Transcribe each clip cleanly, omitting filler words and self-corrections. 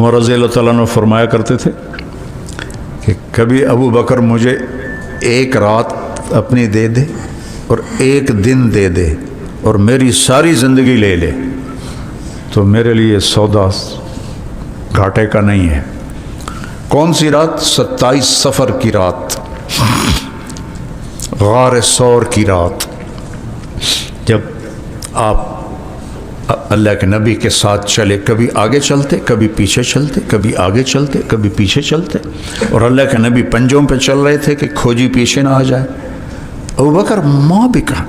عمر رضی اللہ تعالیٰ عنہ فرمایا کرتے تھے کہ کبھی ابو بکر مجھے ایک رات اپنی دے دے اور ایک دن دے دے اور میری ساری زندگی لے لے تو میرے لیے سودا گھاٹے کا نہیں ہے۔ کون سی رات؟ 27 صفر کی رات، غار ثور کی رات، جب آپ اللہ کے نبی کے ساتھ چلے، کبھی آگے چلتے، کبھی پیچھے چلتے، کبھی آگے چلتے، کبھی پیچھے چلتے، اور اللہ کے نبی پنجوں پہ چل رہے تھے کہ کھوجی پیچھے نہ آ جائے۔ ابوبکر ماں بھی کہا،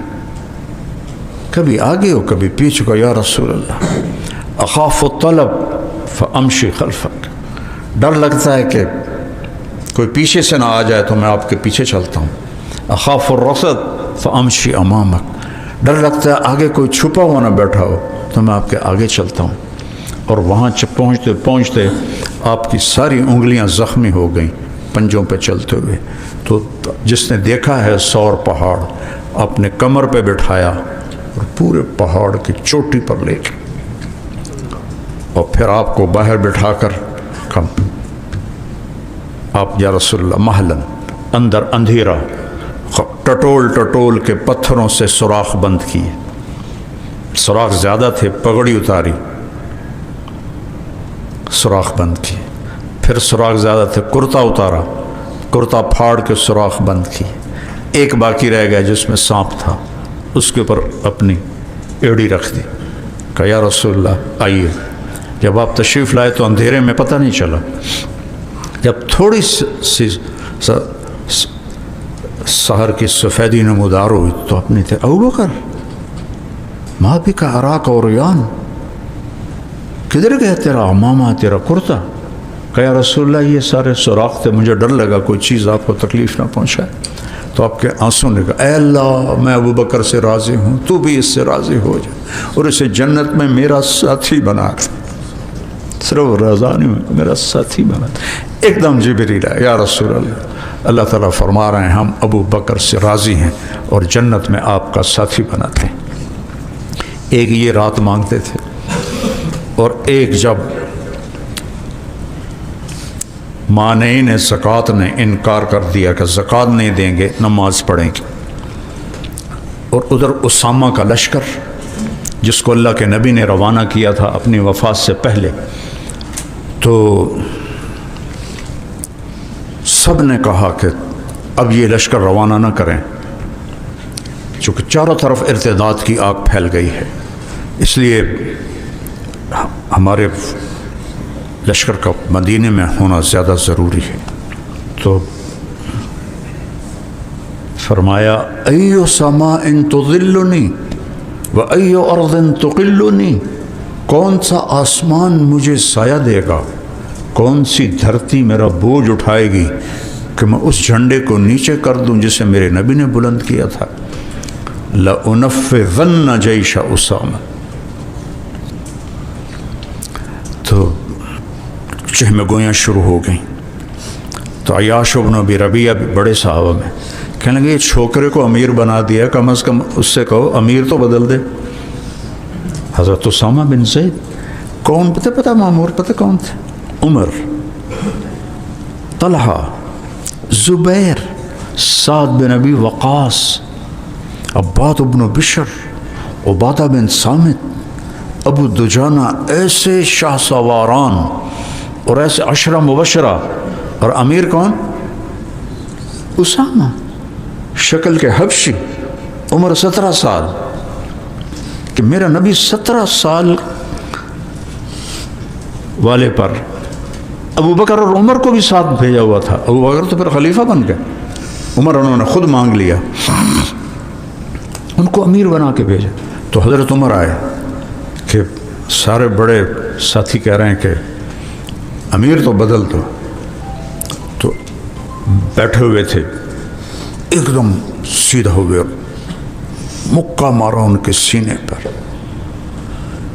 کبھی آگے ہو کبھی پیچھے کو، یا رسول اللہ اخاف الطلب فامشی خلفک، ڈر لگتا ہے کہ کوئی پیچھے سے نہ آ جائے تو میں آپ کے پیچھے چلتا ہوں۔ اخاف الرصد فامشی امامک، ڈر لگتا ہے آگے کوئی چھپا ہوا نہ بیٹھا ہو تو میں آپ کے آگے چلتا ہوں۔ اور وہاں پہنچتے پہنچتے آپ کی ساری انگلیاں زخمی ہو گئیں پنجوں پہ چلتے ہوئے۔ تو جس نے دیکھا ہے ثور پہاڑ، اپنے کمر پہ بٹھایا اور پورے پہاڑ کی چوٹی پر لے کے، اور پھر آپ کو باہر بٹھا کر آپ یا رسول اللہ محلن، اندر اندھیرا، ٹٹول ٹٹول کے پتھروں سے سوراخ بند کیے، سوراخ زیادہ تھے، پگڑی اتاری، سوراخ بند کیے، پھر سوراخ زیادہ تھے، کرتا اتارا، کرتا پھاڑ کے سوراخ بند کیے، ایک باقی رہ گیا جس میں سانپ تھا، اس کے اوپر اپنی ایڑی رکھ دی، کہا یا رسول اللہ آئیے۔ جب آپ تشریف لائے تو اندھیرے میں پتہ نہیں چلا، جب تھوڑی سی سحر کی سفیدی نمودار ہوئی تو اپنی تھے، ابوبکر ماں بھی کا عراق اور ریان، کدھر گیا تیرا عمامہ، تیرا کرتا؟ کہ یا رسول اللہ یہ سارے سوراخ تھے، مجھے ڈر لگا کوئی چیز آپ کو تکلیف نہ پہنچائے۔ تو آپ کے آنسوں نے کہا، اے اللہ میں ابوبکر سے راضی ہوں، تو بھی اس سے راضی ہو جا اور اسے جنت میں میرا ساتھی بنا، صرف رضا نہیں، میرا ساتھی بنا۔ ایک دم جبریل آیا، یا رسول اللہ، اللہ تعالیٰ فرما رہے ہیں ہم ابو بکر سے راضی ہیں اور جنت میں آپ کا ساتھی بناتے ہیں۔ ایک یہ رات مانگتے تھے، اور ایک جب مانعین زکوٰۃ نے انکار کر دیا کہ زکوٰۃ نہیں دیں گے، نماز پڑھیں گے، اور ادھر اسامہ کا لشکر جس کو اللہ کے نبی نے روانہ کیا تھا اپنی وفات سے پہلے، تو سب نے کہا کہ اب یہ لشکر روانہ نہ کریں، چونکہ چاروں طرف ارتداد کی آگ پھیل گئی ہے، اس لیے ہمارے لشکر کا مدینے میں ہونا زیادہ ضروری ہے۔ تو فرمایا ایو سماء تظلنی و ایو ارض تقلنی، کون سا آسمان مجھے سایہ دے گا، کون سی دھرتی میرا بوجھ اٹھائے گی کہ میں اس جھنڈے کو نیچے کر دوں جسے میرے نبی نے بلند کیا تھا۔ لَأُنَفِّذَنَّ جَيْشَ أُسَامَةَ۔ تو چہم گویاں شروع ہو گئیں۔ تو عیاش بن ابی ربیعہ بھی بڑے صحابہ میں کہنے لگے یہ چھوکرے کو امیر بنا دیا، کم از کم اس سے کہو امیر تو بدل دے۔ حضرت اسامہ بن زید، کون پتہ مامور پتہ کون تھے؟ عمر، طلحہ، زبیر، سعد بن ابی وقاص، عباد بن بشر، عبادہ بن صامت، ابو دجانہ، ایسے شاہ سواران اور ایسے عشرہ مبشرہ، اور امیر کون؟ اسامہ، شکل کے حبشی، عمر 17 سال، کہ میرا نبی 17 سال والے پر ابو بکر اور عمر کو بھی ساتھ بھیجا ہوا تھا۔ ابو بکر تو پھر خلیفہ بن گئے، عمر انہوں نے خود مانگ لیا، ان کو امیر بنا کے بھیجا۔ تو حضرت عمر آئے کہ سارے بڑے ساتھی کہہ رہے ہیں کہ امیر تو بدل دو، تو بیٹھے ہوئے تھے، ایک دم سیدھا ہو گیا، مکہ مارا ان کے سینے پر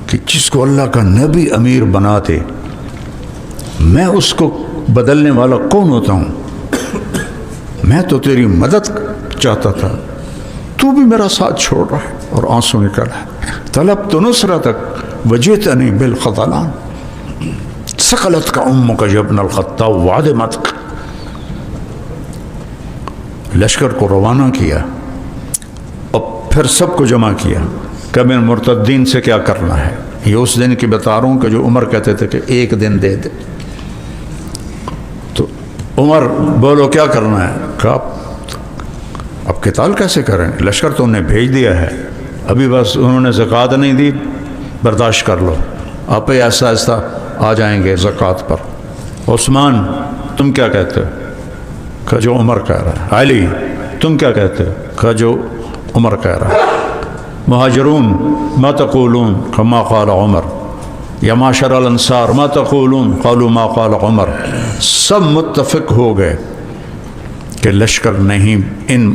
کہ جس کو اللہ کا نبی امیر بنا دے، میں اس کو بدلنے والا کون ہوتا ہوں؟ میں تو تیری مدد چاہتا تھا، تو بھی میرا ساتھ چھوڑ رہا ہے۔ اور آنسو نکل ہے، طلب تو نصرتک وجئتنی بالخذلان، ثقلت کا امک یبن الخطاب وعدمتک، لشکر کو روانہ کیا اور پھر سب کو جمع کیا کہ اب ان مرتدین سے کیا کرنا ہے. یہ اس دن کی بتا رہا ہوں کہ جو عمر کہتے تھے کہ ایک دن دے دے. تو عمر بولو کیا کرنا ہے؟ کہا اب قتال کیسے کریں، لشکر تو انہیں بھیج دیا ہے، ابھی بس انہوں نے زکوٰۃ نہیں دی، برداشت کر لو، آپ ہی ایسا ایسا آ جائیں گے زکوٰۃ پر. عثمان تم کیا کہتے ہو؟ کہا جو عمر کہہ رہا ہے. علی تم کیا کہتے ہو؟ کہا جو عمر کہہ رہا ہے. مہاجرون ما تقولون؟ کما قال عمر. یا معاشر الانصار ما تقولون؟ قالوا ما قال عمر. سب متفق ہو گئے کہ لشکر نہیں، ان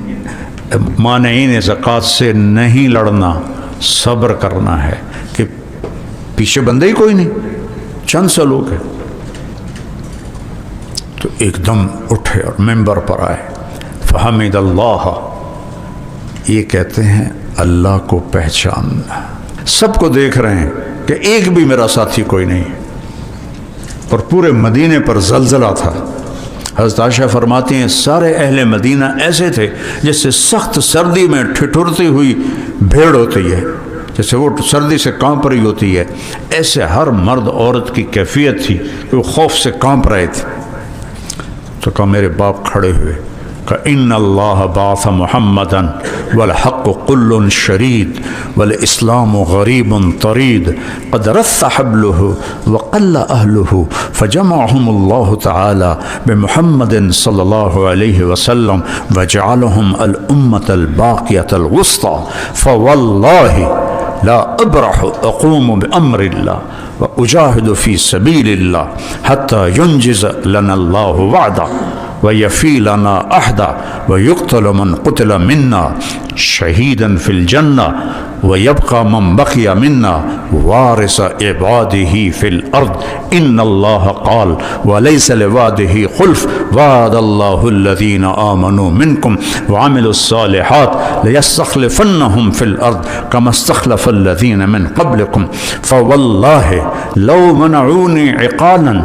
مانعین زکوٰۃ سے نہیں لڑنا، صبر کرنا ہے کہ پیچھے بندے ہی کوئی نہیں، چند سا لوگ ہیں. تو ایک دم اٹھے اور ممبر پر آئے. فحمد اللہ، یہ کہتے ہیں اللہ کو پہچاننا. سب کو دیکھ رہے ہیں کہ ایک بھی میرا ساتھی کوئی نہیں، اور پورے مدینے پر زلزلہ تھا. حضرت عائشہ فرماتی ہیں سارے اہل مدینہ ایسے تھے جیسے سخت سردی میں ٹھٹھرتی ہوئی بھیڑ ہوتی ہے، جیسے وہ سردی سے کانپ رہی ہوتی ہے، ایسے ہر مرد عورت کی کیفیت تھی کہ وہ خوف سے کانپ رہے تھے. تو کہا میرے باپ کھڑے ہوئے، کہ ان اللہ بعث محمدا والحق قل شرید والاسلام غریب طرید قد رث حبله وقل اهله فجمعهم الله تعالى بمحمد صلی اللہ علیہ وسلم وجعلهم الامة الباقية الوسطى فوالله لا ابرح اقوم بامر الله وأجاهد في سبيل الله حتى ينجز لنا الله وعدا ويفي لنا أحدا ويقتل من قتل منا شهيدا في الجنة ويبقى من بقي منا وارث عباده في الأرض إن الله قال وليس لعباده خلف وعد الله الذين آمنوا منكم وعملوا الصالحات ليستخلفنهم في الأرض كما استخلف الذين من قبلكم فوالله لو منعوني عقالا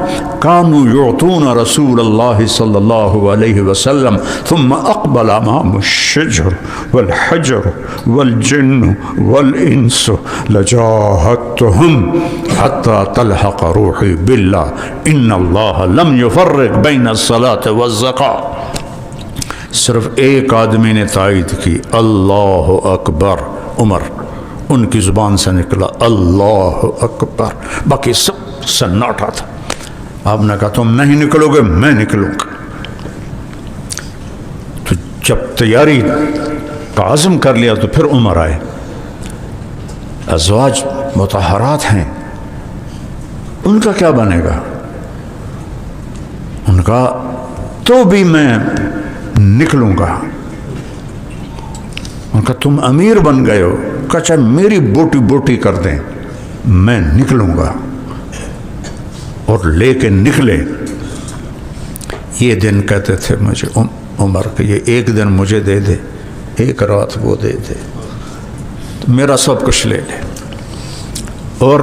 كانوا يعطون رسول الله صلى الله عليه وسلم ثم أقبل معهم الشجر والحجر والجن والإنس لجاهدتهم حتى تلحق روحي بالله إن الله لم يفرق بين الصلاة والزكاة. صرف ایک آدمی نے تائید کی اللہ اکبر. عمر، ان کی زبان سے نکلا اللہ اکبر، باقی سب سناٹا تھا. آپ نے کہا تم نہیں نکلو گے میں نکلوں گا. تو جب تیاری کا عزم کر لیا تو پھر عمر آئے. ازواج مطہرات ہیں، ان کا کیا بنے گا؟ ان کا تو بھی میں نکلوں گا. ان کا تم امیر بن گئے ہو، کہ چاہے میری بوٹی بوٹی کر دیں میں نکلوں گا. اور لے کے نکلے. یہ دن کہتے تھے مجھے عمر کہ یہ ایک دن مجھے دے دے، ایک رات وہ دے دے، تو میرا سب کچھ لے لے. اور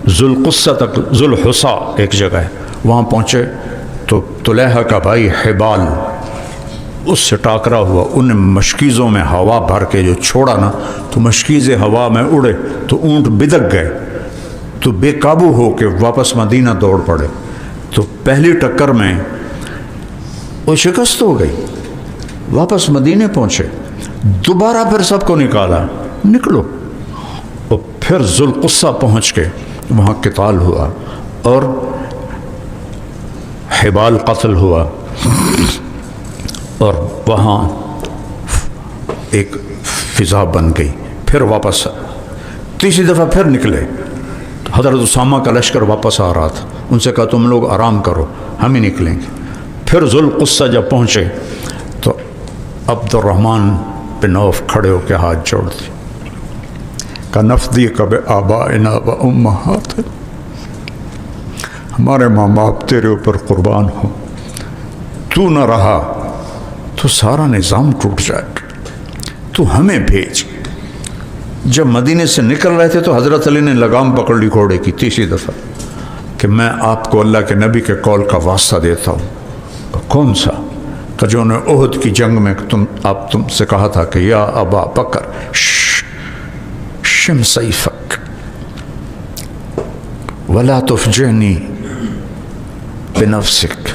ذوالقصہ تک، ذوالحصا ایک جگہ ہے، وہاں پہنچے تو طلحہ کا بھائی حبال اس سے ٹاکرا ہوا. ان مشکیزوں میں ہوا بھر کے جو چھوڑا نا تو مشکیزیں ہوا میں اڑے تو اونٹ بدک گئے. تو بے قابو ہو کے واپس مدینہ دوڑ پڑے. تو پہلی ٹکر میں وہ شکست ہو گئی. واپس مدینے پہنچے، دوبارہ پھر سب کو نکالا، نکلو. اور پھر ذوالقصہ پہنچ کے وہاں قتال ہوا اور حبال قتل ہوا. اور وہاں ایک فضا بن گئی. پھر واپس تیسری دفعہ پھر نکلے. حضرت اسامہ کا لشکر واپس آ رہا تھا. ان سے کہا تم لوگ آرام کرو، ہم ہی نکلیں گے. پھر ذوالقصہ جب پہنچے تو عبد الرحمن بن عوف کھڑے ہو کے ہاتھ جوڑ دیے. کہ نفدیک بآبائنا و امہاتنا، ہمارے ماں باپ تیرے اوپر قربان ہو. تو نہ رہا تو سارا نظام ٹوٹ جائے. تو ہمیں بھیج. جب مدینے سے نکل رہے تھے تو حضرت علی نے لگام پکڑ لی گھوڑے کی تیسری دفعہ کہ میں آپ کو اللہ کے نبی کے قول کا واسطہ دیتا ہوں۔ کون سا؟ کہ جو نے احد کی جنگ میں تم سے کہا تھا کہ یا ابا بکر شم سیفک ولا تفجعنی بنفسک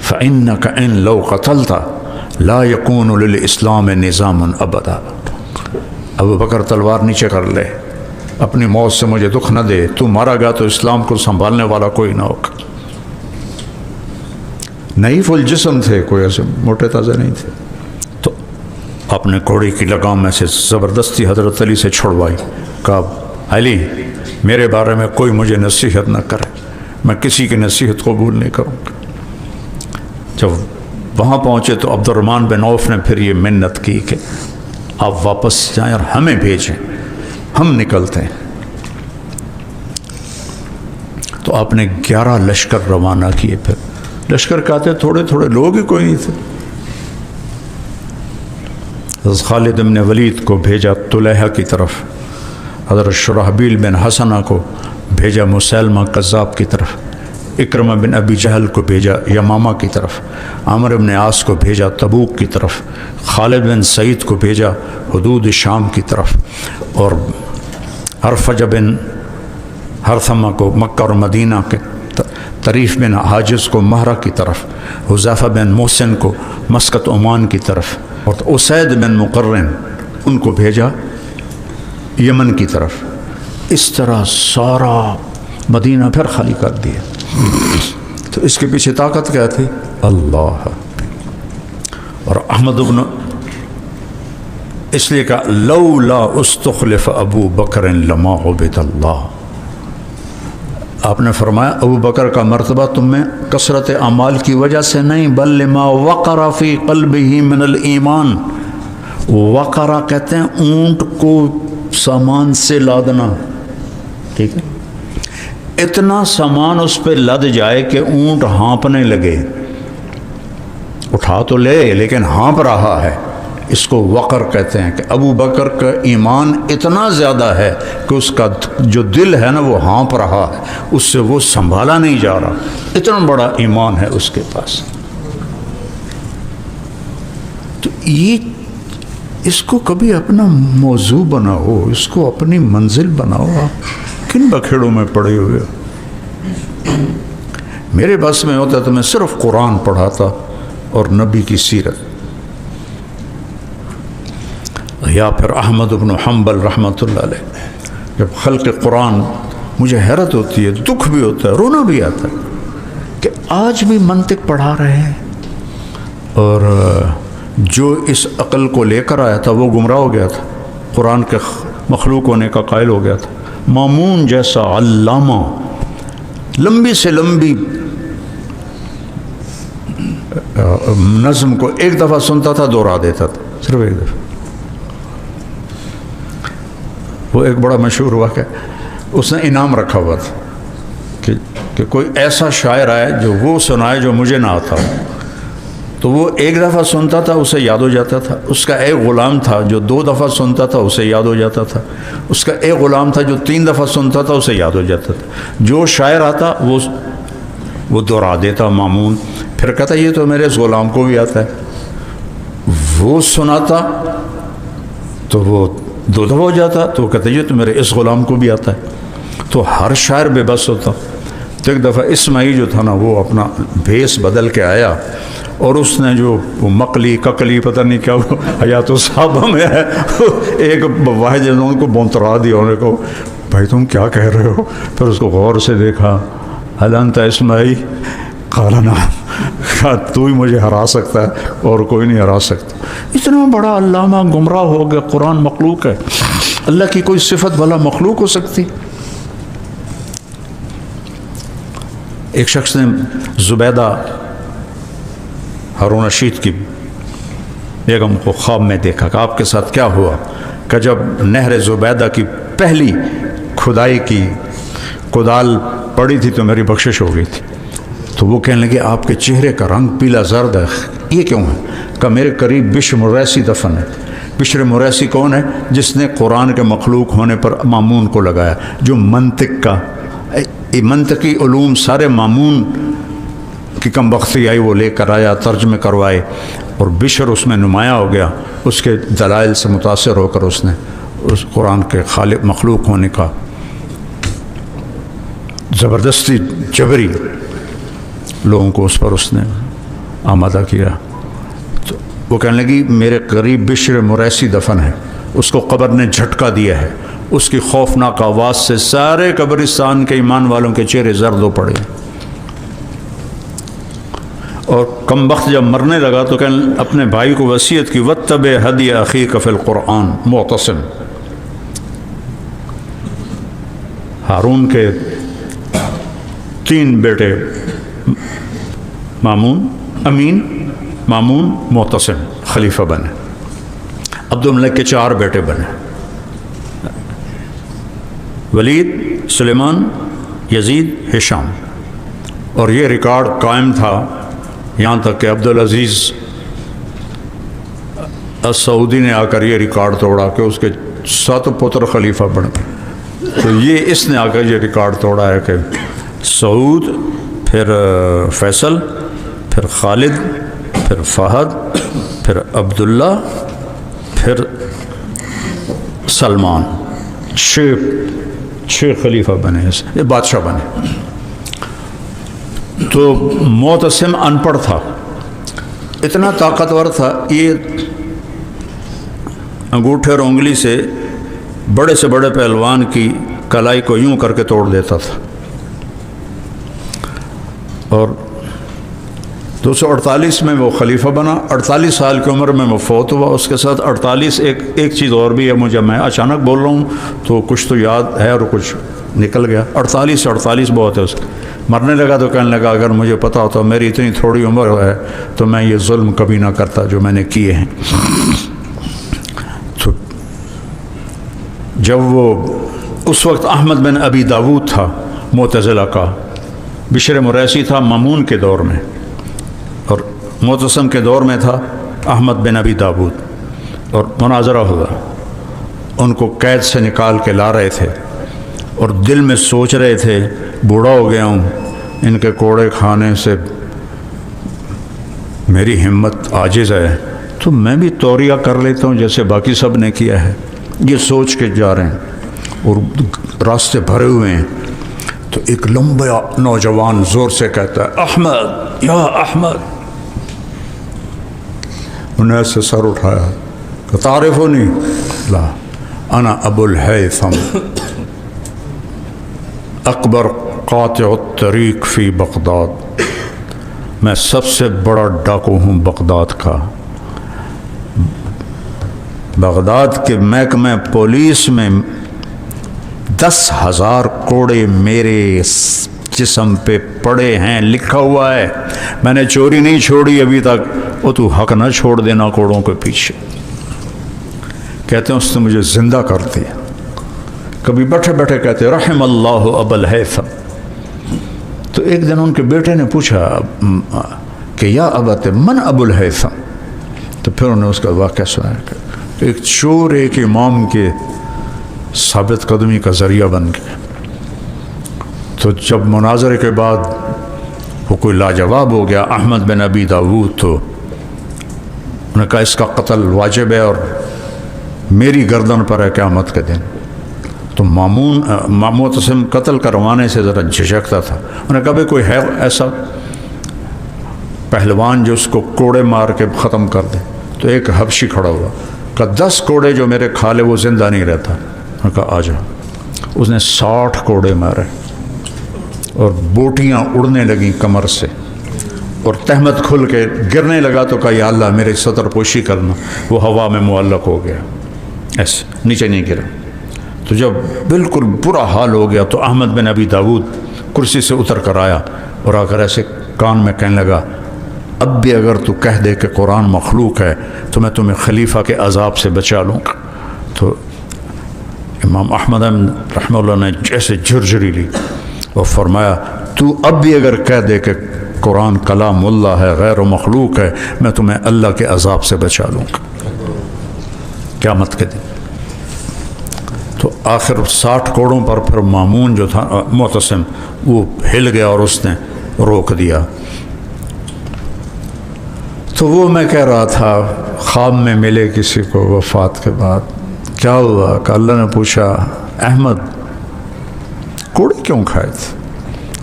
فإنک ان لو قتلت لا یکون للاسلام نظام ابدا۔ ابو بکر تلوار نیچے کر لے، اپنی موت سے مجھے دکھ نہ دے، تو مارا گیا تو اسلام کو سنبھالنے والا کوئی نہ ہوگا۔ نحیف الجسم تھے، کوئی ایسے موٹے تازے نہیں تھے، تو اپنے گھوڑے کی لگام میں سے زبردستی حضرت علی سے چھڑوائی، کہا علی میرے بارے میں کوئی مجھے نصیحت نہ کرے، میں کسی کی نصیحت قبول نہیں کروں گا۔ جب وہاں پہنچے تو عبد الرحمن بن عوف نے پھر یہ منت کی کہ آپ واپس جائیں اور ہمیں بھیجیں، ہم نکلتے ہیں۔ تو آپ نے 11 لشکر روانہ کیے۔ پھر لشکر کہتے تھوڑے تھوڑے لوگ ہی کوئی نہیں تھے۔ حضرت خالد بن ولید کو بھیجا طلیحہ کی طرف، حضرت شرحبیل بن حسنہ کو بھیجا مسیلمہ کذاب کی طرف، اکرمہ بن ابی جہل کو بھیجا یمامہ کی طرف، عامر بن عاص کو بھیجا تبوک کی طرف، خالد بن سعید کو بھیجا حدود شام کی طرف، اور حرفج بن حرثمہ کو مکہ اور مدینہ کے، طریف بن حاجز کو مہرہ کی طرف، حذیفہ بن محسن کو مسقط عمان کی طرف، اور اسید بن مقرن ان کو بھیجا یمن کی طرف۔ اس طرح سارا مدینہ پھر خالی کر دیا۔ تو اس کے پیچھے طاقت کیا تھی؟ اللہ۔ اور احمد بن اس لیے کہا لولا استخلف ابو بکر لما عبد اللہ۔ آپ نے فرمایا ابو بکر کا مرتبہ تم میں کثرت اعمال کی وجہ سے نہیں، بل لما وقر فی قلبہ من الایمان۔ وقرہ کہتے ہیں اونٹ کو سامان سے لادنا، ٹھیک ہے، اتنا سامان اس پہ لد جائے کہ اونٹ ہانپنے لگے، اٹھا تو لے لیکن ہانپ رہا ہے، اس کو وقر کہتے ہیں۔ کہ ابو بکر کا ایمان اتنا زیادہ ہے کہ اس کا جو دل ہے نا وہ ہانپ رہا ہے، اس سے وہ سنبھالا نہیں جا رہا، اتنا بڑا ایمان ہے اس کے پاس۔ تو یہ اس کو کبھی اپنا موضوع بناؤ، اس کو اپنی منزل بناؤ۔ آپ کن بکھیڑوں میں پڑے ہوئے ہو؟ میرے بس میں ہوتا تو میں صرف قرآن پڑھاتا اور نبی کی سیرت، یا پھر احمد بن حنبل رحمۃ اللہ علیہ۔ جب خلق قرآن، مجھے حیرت ہوتی ہے، دکھ بھی ہوتا ہے، رونا بھی آتا ہے کہ آج بھی منطق پڑھا رہے ہیں، اور جو اس عقل کو لے کر آیا تھا وہ گمراہ ہو گیا تھا، قرآن کے مخلوق ہونے کا قائل ہو گیا تھا۔ مامون جیسا علامہ لمبی سے لمبی نظم کو ایک دفعہ سنتا تھا، دوہرا دیتا تھا، صرف ایک دفعہ۔ وہ ایک بڑا مشہور واقعہ، اس نے انعام رکھا ہوا تھا کہ کوئی ایسا شاعر آئے جو وہ سنائے جو مجھے نہ آتا ہو، تو وہ ایک دفعہ سنتا تھا، اسے یاد ہو جاتا تھا۔ اس کا ایک غلام تھا جو 2 دفعہ سنتا تھا، اسے یاد ہو جاتا تھا۔ اس کا ایک غلام تھا جو 3 دفعہ سنتا تھا، اسے یاد ہو جاتا تھا۔ جو شاعر آتا وہ دوہرا دیتا مامون، پھر کہتا یہ تو میرے اس غلام کو بھی آتا ہے۔ وہ سناتا تو وہ 2 دفعہ ہو جاتا، تو وہ کہتا یہ تو میرے اس غلام کو بھی آتا ہے۔ تو ہر شاعر بے بس ہوتا۔ تو ایک دفعہ اسماعیل جو تھا نا، وہ اپنا بھیس بدل کے آیا، اور اس نے جو وہ مقلی ککلی پتہ نہیں کیا وہ حیات الصحابہ میں ہے، ایک واحد نے ان کو بونترا دیا، انہوں نے کہا بھائی تم کیا کہہ رہے ہو؟ پھر اس کو غور سے دیکھا، هل انت اسماعیل؟ قال نعم، کہا تو ہی مجھے ہرا سکتا ہے اور کوئی نہیں ہرا سکتا۔ اتنا بڑا علامہ گمراہ ہو گیا، قرآن مخلوق ہے، اللہ کی کوئی صفت بھلا مخلوق ہو سکتی؟ ایک شخص نے زبیدہ ہارون رشید کی بیگم کو خواب میں دیکھا کہ آپ کے ساتھ کیا ہوا؟ کہ جب نہر زبیدہ کی پہلی کھدائی کی کدال پڑی تھی تو میری بخشش ہو گئی تھی۔ تو وہ کہنے لگے آپ کے چہرے کا رنگ پیلا زرد ہے، یہ کیوں ہے؟ کہ میرے قریب بشر مریسی دفن ہے۔ بشر مریسی کون ہے؟ جس نے قرآن کے مخلوق ہونے پر مامون کو لگایا، جو منطق کا یہ منطقی علوم سارے مامون کی کم بختی آئی وہ لے کر آیا، ترجمے کروائے، اور بشر اس میں نمایاں ہو گیا، اس کے دلائل سے متاثر ہو کر اس نے اس قرآن کے خالق مخلوق ہونے کا زبردستی جبری لوگوں کو اس پر اس نے آمادہ کیا۔ تو وہ کہنے لگی میرے قریب بشر مریسی دفن ہے، اس کو قبر نے جھٹکا دیا ہے، اس کی خوفناک آواز سے سارے قبرستان کے ایمان والوں کے چہرے زرد ہو پڑے، اور کم وقت جب مرنے لگا تو اپنے بھائی کو وصیت کی وَاتَّبِعْ هَدْيَ أَخِيكَ فِي الْقُرْآنِ معتصم۔ ہارون کے 3 بیٹے مامون، امین، مامون، معتصم خلیفہ بنے۔ عبد الملک کے 4 بیٹے بنے، ولید، سلیمان، یزید، ہشام، اور یہ ریکارڈ قائم تھا یہاں تک کہ عبدالعزیز السعودی نے آ کر یہ ریکارڈ توڑا کہ اس کے 7 پتر خلیفہ بنے۔ تو یہ اس نے آ کر یہ ریکارڈ توڑا ہے کہ سعود، پھر فیصل، پھر خالد، پھر فہد، پھر عبداللہ، پھر سلمان، 6 خلیفہ بنے، یہ بادشاہ بنے۔ تو معتصم ان پڑھ تھا، اتنا طاقتور تھا، یہ انگوٹھے اور انگلی سے بڑے سے بڑے پہلوان کی کلائی کو یوں کر کے توڑ دیتا تھا۔ اور 248 میں وہ خلیفہ بنا، 48 سال کی عمر میں وہ فوت ہوا۔ اس کے ساتھ 48 ایک چیز اور بھی ہے، مجھے میں اچانک بول رہا ہوں تو کچھ تو یاد ہے اور کچھ نکل گیا۔ 48 بہت ہے اس کے۔ مرنے لگا تو کہنے لگا اگر مجھے پتا ہوتا میری اتنی تھوڑی عمر ہے تو میں یہ ظلم کبھی نہ کرتا جو میں نے کیے ہیں۔ تو جب وہ اس وقت احمد بن ابی داود تھا معتزلہ کا، بشر مریسی تھا مامون کے دور میں، اور معتصم کے دور میں تھا احمد بن ابی داود، اور مناظرہ ہوا۔ ان کو قید سے نکال کے لا رہے تھے اور دل میں سوچ رہے تھے بوڑھا ہو گیا ہوں، ان کے کوڑے کھانے سے میری ہمت عاجز ہے، تو میں بھی توریہ کر لیتا ہوں جیسے باقی سب نے کیا ہے۔ یہ سوچ کے جا رہے ہیں اور راستے بھرے ہوئے ہیں، تو ایک لمبا نوجوان زور سے کہتا ہے احمد، یا احمد۔ انہیں ایسے سر اٹھایا کہ تعرفونی؟ لا، انا ابو الہیثم اکبر قاطع الطریق فی بغداد، میں سب سے بڑا ڈاکو ہوں بغداد کا۔ بغداد کے محکمہ پولیس میں 10,000 کوڑے میرے جسم پہ پڑے ہیں، لکھا ہوا ہے، میں نے چوری نہیں چھوڑی ابھی تک، وہ تو حق نہ چھوڑ دینا کوڑوں کے پیچھے۔ کہتے ہیں اس نے مجھے زندہ کر دیا۔ کبھی بیٹھے بیٹھے کہتے رحم اللہ ابا الہیثم۔ تو ایک دن ان کے بیٹے نے پوچھا کہ یا ابت من ابو الہیثم، تو پھر انہوں نے اس کا واقعہ سنایا کہ ایک چور ایک امام کے ثابت قدمی کا ذریعہ بن گیا۔ تو جب مناظرے کے بعد وہ کوئی لاجواب ہو گیا احمد بن ابی داود، تو انہوں نے کہا اس کا قتل واجب ہے اور میری گردن پر ہے قیامت کے دن۔ تو معتصم قتل کروانے سے ذرا جھجکتا تھا۔ انہوں نے کہا بھئی کوئی ہے ایسا پہلوان جو اس کو کوڑے مار کے ختم کر دے؟ تو ایک حبشی کھڑا ہوا، کہا 10 کوڑے جو میرے کھا لے وہ زندہ نہیں رہتا۔ انہوں نے کہا آ جا۔ اس نے 60 کوڑے مارے اور بوٹیاں اڑنے لگیں کمر سے، اور تہمت کھل کے گرنے لگا تو کہا یا اللہ میرے ستر پوشی کرنا۔ وہ ہوا میں معلق ہو گیا، ایسے نیچے نہیں گرا۔ تو جب بالکل برا حال ہو گیا تو احمد بن ابی داود کرسی سے اتر کر آیا اور آ کر ایسے کان میں کہنے لگا اب بھی اگر تو کہہ دے کہ قرآن مخلوق ہے تو میں تمہیں خلیفہ کے عذاب سے بچا لوں گا۔ تو امام احمد رحمہ اللہ نے جیسے جھرجھری لی اور فرمایا تو اب بھی اگر کہہ دے کہ قرآن کلام اللہ ہے، غیر و مخلوق ہے، میں تمہیں اللہ کے عذاب سے بچا لوں گا قیامت کے دن۔ تو آخر 60 کوڑوں پر پھر مامون جو تھا معتصم وہ ہل گیا اور اس نے روک دیا۔ تو وہ میں کہہ رہا تھا خواب میں ملے کسی کو وفات کے بعد، کیا ہوا کہ اللہ نے پوچھا احمد کوڑے کیوں کھائے تھے؟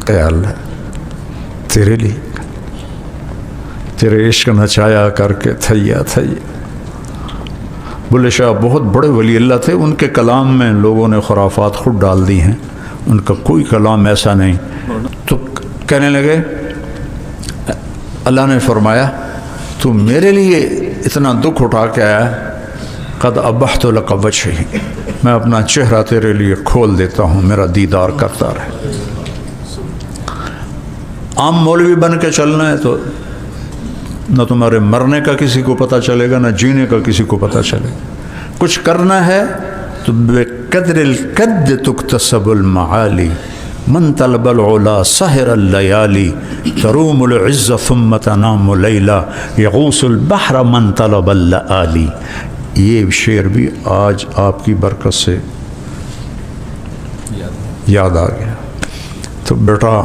کہ اللہ تیرے لیے، تیرے عشق نچایا کر کے تھیا تھیا۔ بلے شاہ بہت بڑے ولی اللہ تھے، ان کے کلام میں لوگوں نے خرافات خود ڈال دی ہیں، ان کا کوئی کلام ایسا نہیں۔ تو کہنے لگے اللہ نے فرمایا تو میرے لیے اتنا دکھ اٹھا کے آیا، قد ابحت لک وجہی، میں اپنا چہرہ تیرے لیے کھول دیتا ہوں، میرا دیدار کرتا رہے۔ عام مولوی بن کے چلنا ہے تو نہ تمہارے مرنے کا کسی کو پتہ چلے گا، نہ جینے کا کسی کو پتہ چلے گا۔ کچھ کرنا ہے تو بے قدر القد تکتسب المعالی، من طلب العلا سحر اللیالی، تروم العز ثم تنام لیلا، یغوص البحر من طلب اللآلی۔ یہ شعر بھی آج آپ کی برکت سے یاد آ گیا۔ تو بیٹا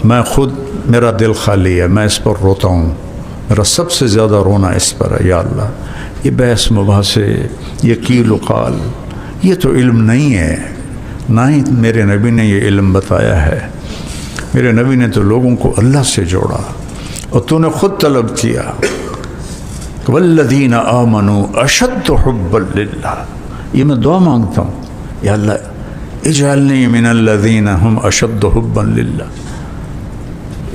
میں خود، میرا دل خالی ہے، میں اس پر روتا ہوں، میرا سب سے زیادہ رونا اس پر ہے۔ یا اللہ یہ بحث مباحثے، یہ قیل و قال، یہ تو علم نہیں ہے، نہ ہی میرے نبی نے یہ علم بتایا ہے۔ میرے نبی نے تو لوگوں کو اللہ سے جوڑا، اور تو نے خود طلب کیا والذین آمنوا اشد حبا للہ۔ یہ میں دعا مانگتا ہوں، یا اللہ اجعلنی من الذین هم اشد حبا للہ۔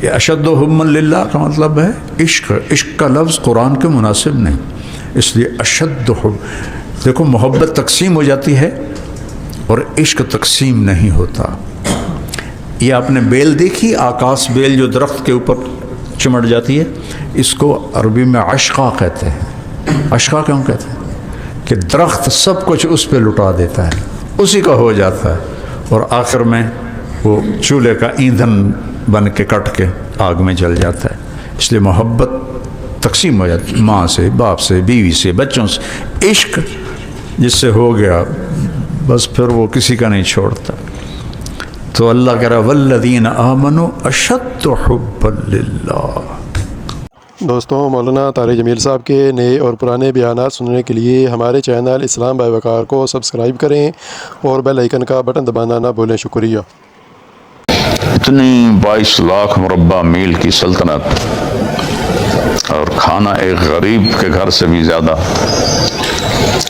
یہ اشد حبا للہ کا مطلب ہے عشق۔ عشق کا لفظ قرآن کے مناسب نہیں، اس لیے اشد حب۔ دیکھو محبت تقسیم ہو جاتی ہے اور عشق تقسیم نہیں ہوتا۔ یہ آپ نے بیل دیکھی، آکاس بیل جو درخت کے اوپر چمٹ جاتی ہے، اس کو عربی میں عشقہ کہتے ہیں۔ عشقہ کیوں کہتے ہیں؟ کہ درخت سب کچھ اس پہ لٹا دیتا ہے، اسی کا ہو جاتا ہے، اور آخر میں وہ چولہے کا ایندھن بن کے کٹ کے آگ میں جل جاتا ہے۔ اس لیے محبت تقسیم ہو جاتی ہے، ماں سے، باپ سے، بیوی سے، بچوں سے۔ عشق جس سے ہو گیا بس پھر وہ کسی کا نہیں چھوڑتا۔ تو اللہ کہہ رہا والذین آمنوا اشد حبا للہ۔ دوستوں، مولانا طارق جمیل صاحب کے نئے اور پرانے بیانات سننے کے لیے ہمارے چینل اسلام بائی وقار کو سبسکرائب کریں اور بیل آئیکن کا بٹن دبانا نہ بھولیں۔ شکریہ۔ اتنی 22 لاکھ مربع میل کی سلطنت، اور کھانا ایک غریب کے گھر سے بھی زیادہ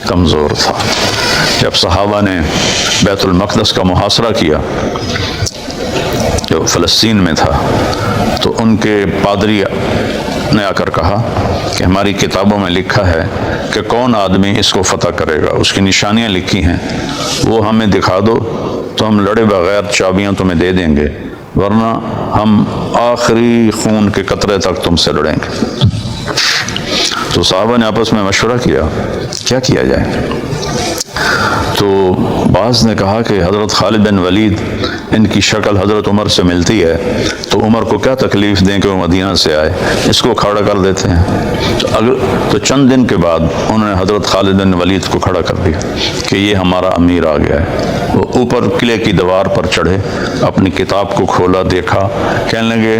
کمزور تھا۔ جب صحابہ نے بیت المقدس کا محاصرہ کیا جو فلسطین میں تھا، تو ان کے پادری نے آ کر کہا کہ ہماری کتابوں میں لکھا ہے کہ کون آدمی اس کو فتح کرے گا، اس کی نشانیاں لکھی ہیں، وہ ہمیں دکھا دو تو ہم لڑے بغیر چابیاں تمہیں دے دیں گے، ورنہ ہم آخری خون کے قطرے تک تم سے لڑیں گے۔ تو صحابہ نے آپس میں مشورہ کیا کیا جائے؟ تو بعض نے کہا کہ حضرت خالد بن ولید، ان کی شکل حضرت عمر سے ملتی ہے، تو عمر کو کیا تکلیف دیں کہ وہ مدینہ سے آئے، اس کو کھڑا کر دیتے ہیں۔ تو چند دن کے بعد انہوں نے حضرت خالد بن ولید کو کھڑا کر دیا کہ یہ ہمارا امیر آ گیا ہے۔ وہ اوپر قلعے کی دیوار پر چڑھے، اپنی کتاب کو کھولا، دیکھا، کہنے لگے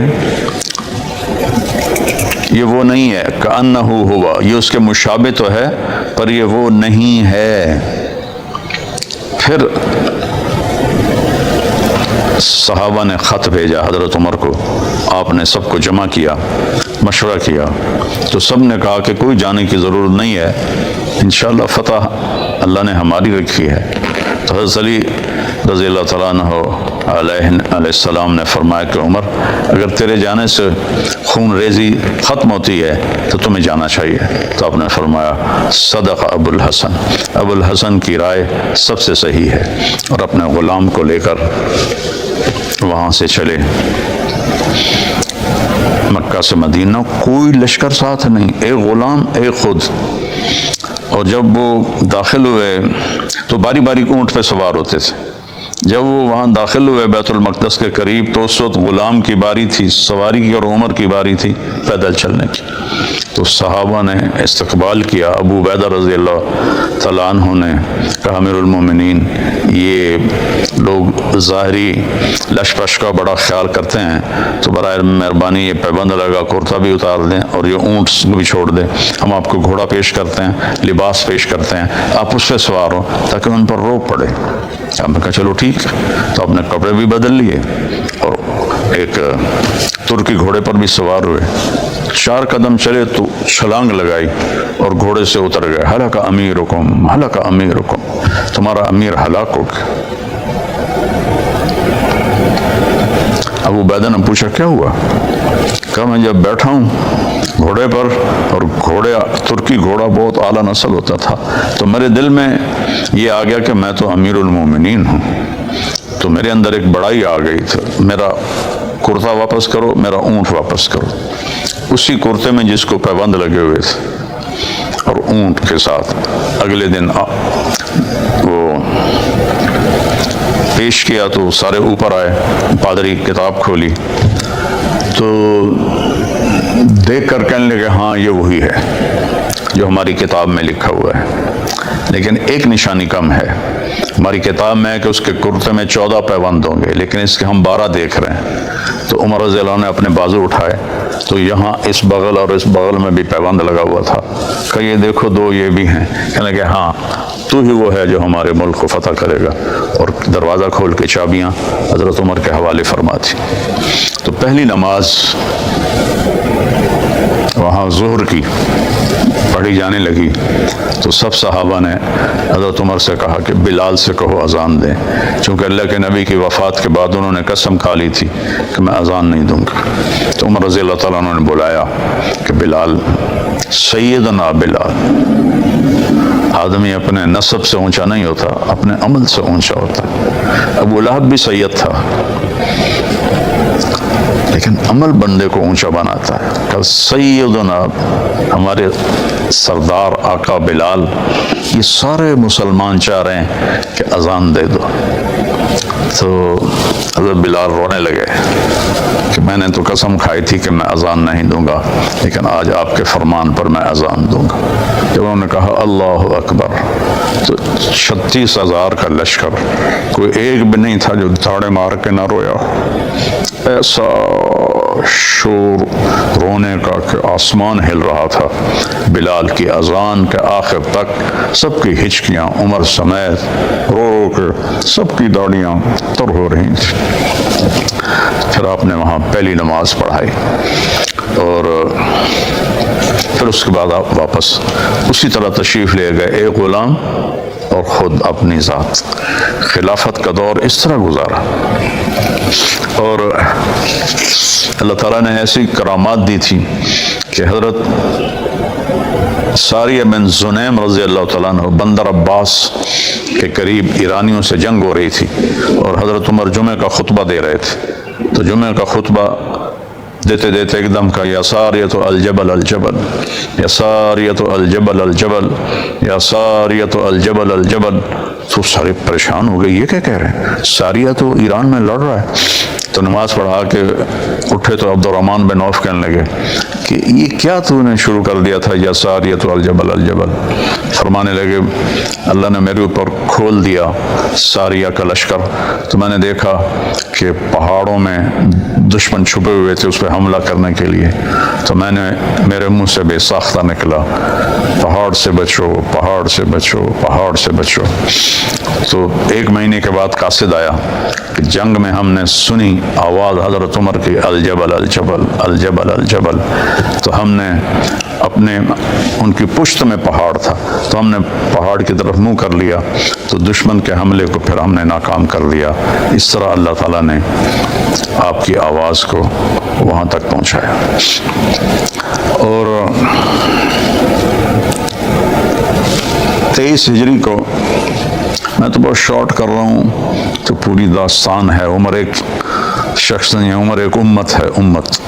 یہ وہ نہیں ہے، کأنہ ہوا، یہ اس کے مشابہ تو ہے پر یہ وہ نہیں ہے۔ پھر صحابہ نے خط بھیجا حضرت عمر کو، آپ نے سب کو جمع کیا، مشورہ کیا، تو سب نے کہا کہ کوئی جانے کی ضرورت نہیں ہے، انشاءاللہ فتح اللہ نے ہماری رکھی ہے۔ تو حضرت علی رضی اللہ تعالیٰ عنہ علیہ السلام نے فرمایا کہ عمر، اگر تیرے جانے سے خون ریزی ختم ہوتی ہے تو تمہیں جانا چاہیے۔ تو آپ نے فرمایا صدق ابو الحسن، ابو الحسن کی رائے سب سے صحیح ہے، اور اپنے غلام کو لے کر وہاں سے چلے مکہ سے مدینہ، کوئی لشکر ساتھ نہیں، ایک غلام ایک خود۔ اور جب وہ داخل ہوئے تو باری باری اونٹ پہ سوار ہوتے تھے، جب وہ وہاں داخل ہوئے بیت المقدس کے قریب تو اس وقت غلام کی باری تھی سواری کی اور عمر کی باری تھی پیدل چلنے کی. تو صحابہ نے استقبال کیا. ابو عبیدہ رضی اللہ تعالیٰ عنہ نے کہا امیر المومنین یہ لوگ ظاہری لش پش کا بڑا خیال کرتے ہیں تو برائے مہربانی یہ پیبند لگا کرتا بھی اتار دیں اور یہ اونٹ بھی چھوڑ دیں. ہم آپ کو گھوڑا پیش کرتے ہیں لباس پیش کرتے ہیں آپ اس پہ سوار ہو تاکہ ان پر روک پڑے. ہم نے کہا چلو ٹھیک ہے. تو اپنے کپڑے بھی بدل لیے اور ایک ترکی گھوڑے پر بھی سوار ہوئے. 4 قدم چلے تو چھلانگ لگائی اور گھوڑے سے اتر گئے. ہلاک امیرکم ہلاک امیرکم تمہارا امیر ہلاک ہو گیا. ابو عبیدہ نے پوچھا کیا ہوا؟ کہا میں جب بیٹھا ہوں گھوڑے پر اور ترکی گھوڑا بہت اعلیٰ نسل ہوتا تھا تو میرے دل میں یہ آ گیا کہ میں تو امیر المومنین ہوں. تو میرے اندر ایک بڑائی آ گئی تھی. میرا کرتا واپس کرو میرا اونٹ واپس کرو. اسی کرتے میں جس کو پیبند لگے ہوئے تھے اور اونٹ کے ساتھ اگلے دن وہ پیش کیا تو سارے اوپر آئے. پادری کتاب کھولی تو دیکھ کر کہنے لگے ہاں یہ وہی ہے جو ہماری کتاب میں لکھا ہوا ہے لیکن ایک نشانی کم ہے. ہماری کتاب میں ہے کہ اس کے کرتے میں 14 پیبند ہوں گے لیکن اس کے ہم 12 دیکھ رہے ہیں. تو عمر رضی اللہ عنہ نے اپنے بازو اٹھائے تو یہاں اس بغل اور اس بغل میں بھی پیبند لگا ہوا تھا. کہ یہ دیکھو 2 یہ بھی ہیں. کہنے لگے ہاں تو ہی وہ ہے جو ہمارے ملک کو فتح کرے گا. اور دروازہ کھول کے چابیاں حضرت عمر کے حوالے فرما تھی. تو پہلی نماز وہاں ظہر کی پڑھی جانے لگی تو سب صحابہ نے حضرت عمر سے کہا کہ بلال سے کہو اذان دیں. چونکہ اللہ کے نبی کی وفات کے بعد انہوں نے قسم کھا لی تھی کہ میں اذان نہیں دوں گا. تو عمر رضی اللہ تعالیٰ عنہ نے بلایا کہ بلال سیدنا بلال. آدمی اپنے نسب سے اونچا نہیں ہوتا اپنے عمل سے اونچا ہوتا. ابو لہب بھی سید تھا لیکن عمل بندے کو اونچا بناتا ہے. کہ سیدنا ہمارے سردار آقا بلال یہ سارے مسلمان چاہ رہے ہیں کہ اذان دے دو. تو حضرت بلال رونے لگے کہ میں نے تو قسم کھائی تھی کہ میں اذان نہیں دوں گا لیکن آج آپ کے فرمان پر میں اذان دوں گا. جب انہوں نے کہا اللہ اکبر تو 36,000 کا لشکر کوئی ایک بھی نہیں تھا جو دھاڑے مار کے نہ رویا. ایسا شور رونے کا کہ آسمان ہل رہا تھا. بلال کی اذان کے آخر تک سب کی ہچکیاں عمر سمیت رو رو کے سب کی داڑیاں تر ہو رہی تھیں. پھر آپ نے وہاں پہلی نماز پڑھائی اور پھر اس کے بعد آپ واپس اسی طرح تشریف لے گئے. ایک غلام اور خود اپنی ذات. خلافت کا دور اس طرح گزارا اور اللہ تعالیٰ نے ایسی کرامات دی تھی کہ حضرت ساریہ بن زنیم رضی اللہ تعالیٰ عنہ بندر عباس کے قریب ایرانیوں سے جنگ ہو رہی تھی اور حضرت عمر جمعہ کا خطبہ دے رہے تھے. تو جمعہ کا خطبہ دیتے دیتے ایک دم کا یا ساریۃ الجبل الجبل یا ساریۃ الجبل الجبل یا ساریۃ الجبل الجبل. تو سارے پریشان ہو گئے یہ کیا کہہ رہے ہیں؟ ساریہ تو ایران میں لڑ رہا ہے. تو نماز پڑھا کے اٹھے تو عبد الرحمن بن عوف کہنے لگے کہ یہ کیا تو نے شروع کر دیا تھا یا ساریۃ الجبل الجبل. فرمانے لگے اللہ نے میرے اوپر کھول دیا ساریہ کا لشکر تو میں نے دیکھا کہ پہاڑوں میں دشمن چھپے ہوئے تھے اس پہ حملہ کرنے کے لیے. تو میں نے میرے منہ سے بے ساختہ نکلا پہاڑ سے بچو پہاڑ سے بچو پہاڑ سے بچو. تو 1 مہینے کے بعد قاصد آیا کہ جنگ میں ہم نے سنی آواز حضرت عمر کی الجبل الجبل الجبل الجبل. تو ہم نے اپنے ان کی پشت میں پہاڑ تھا تو ہم نے پہاڑ کی طرف منہ کر لیا تو دشمن کے حملے کو پھر ہم نے ناکام کر دیا. اس طرح اللہ تعالیٰ نے آپ کی آواز کو وہاں تک پہنچایا. اور 23 ہجری کو میں تو بہت شارٹ کر رہا ہوں تو پوری داستان ہے. عمر ایک شخص نہیں ہے عمر ایک امت ہے امت.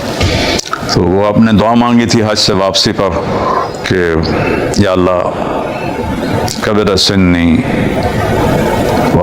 تو وہ آپ نے دعا مانگی تھی حج سے واپسی پر کہ یا اللہ کبر سنی و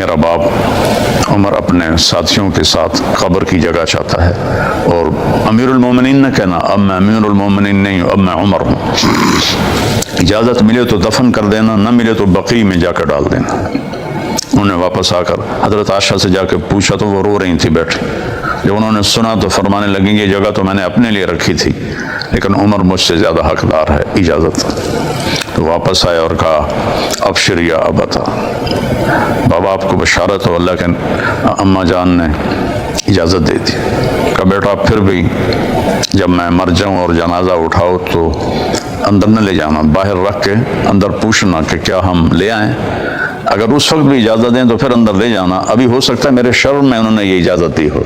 میرا باپ عمر اپنے ساتھیوں کے ساتھ قبر کی جگہ چاہتا ہے، اور امیر المومنین نہ کہنا، اب میں امیر المومنین نہیں ہوں، اب میں عمر ہوں، اجازت ملے تو دفن کر دینا، نہ ملے تو بقیع میں جا کر ڈال دینا۔ انہوں نے واپس آ کر حضرت عائشہ سے جا کے پوچھا تو وہ رو رہی تھی بیٹھی۔ جب انہوں نے سنا تو فرمانے لگیں یہ جگہ تو میں نے اپنے لیے رکھی تھی، لیکن عمر مجھ سے زیادہ حقدار ہے، اجازت۔ تو واپس آیا اور کہا ابشر یا ابتا، بابا آپ کو بشارت ہو، اللہ کے اماں جان نے اجازت دے دی۔ کہا بیٹا پھر بھی جب میں مر جاؤں اور جنازہ اٹھاؤ تو اندر نہ لے جانا، باہر رکھ کے اندر پوچھنا کہ کیا ہم لے آئیں، اگر اس وقت بھی اجازت دیں تو پھر اندر لے جانا، ابھی ہو سکتا ہے میرے شرم میں انہوں نے یہ اجازت دی ہو۔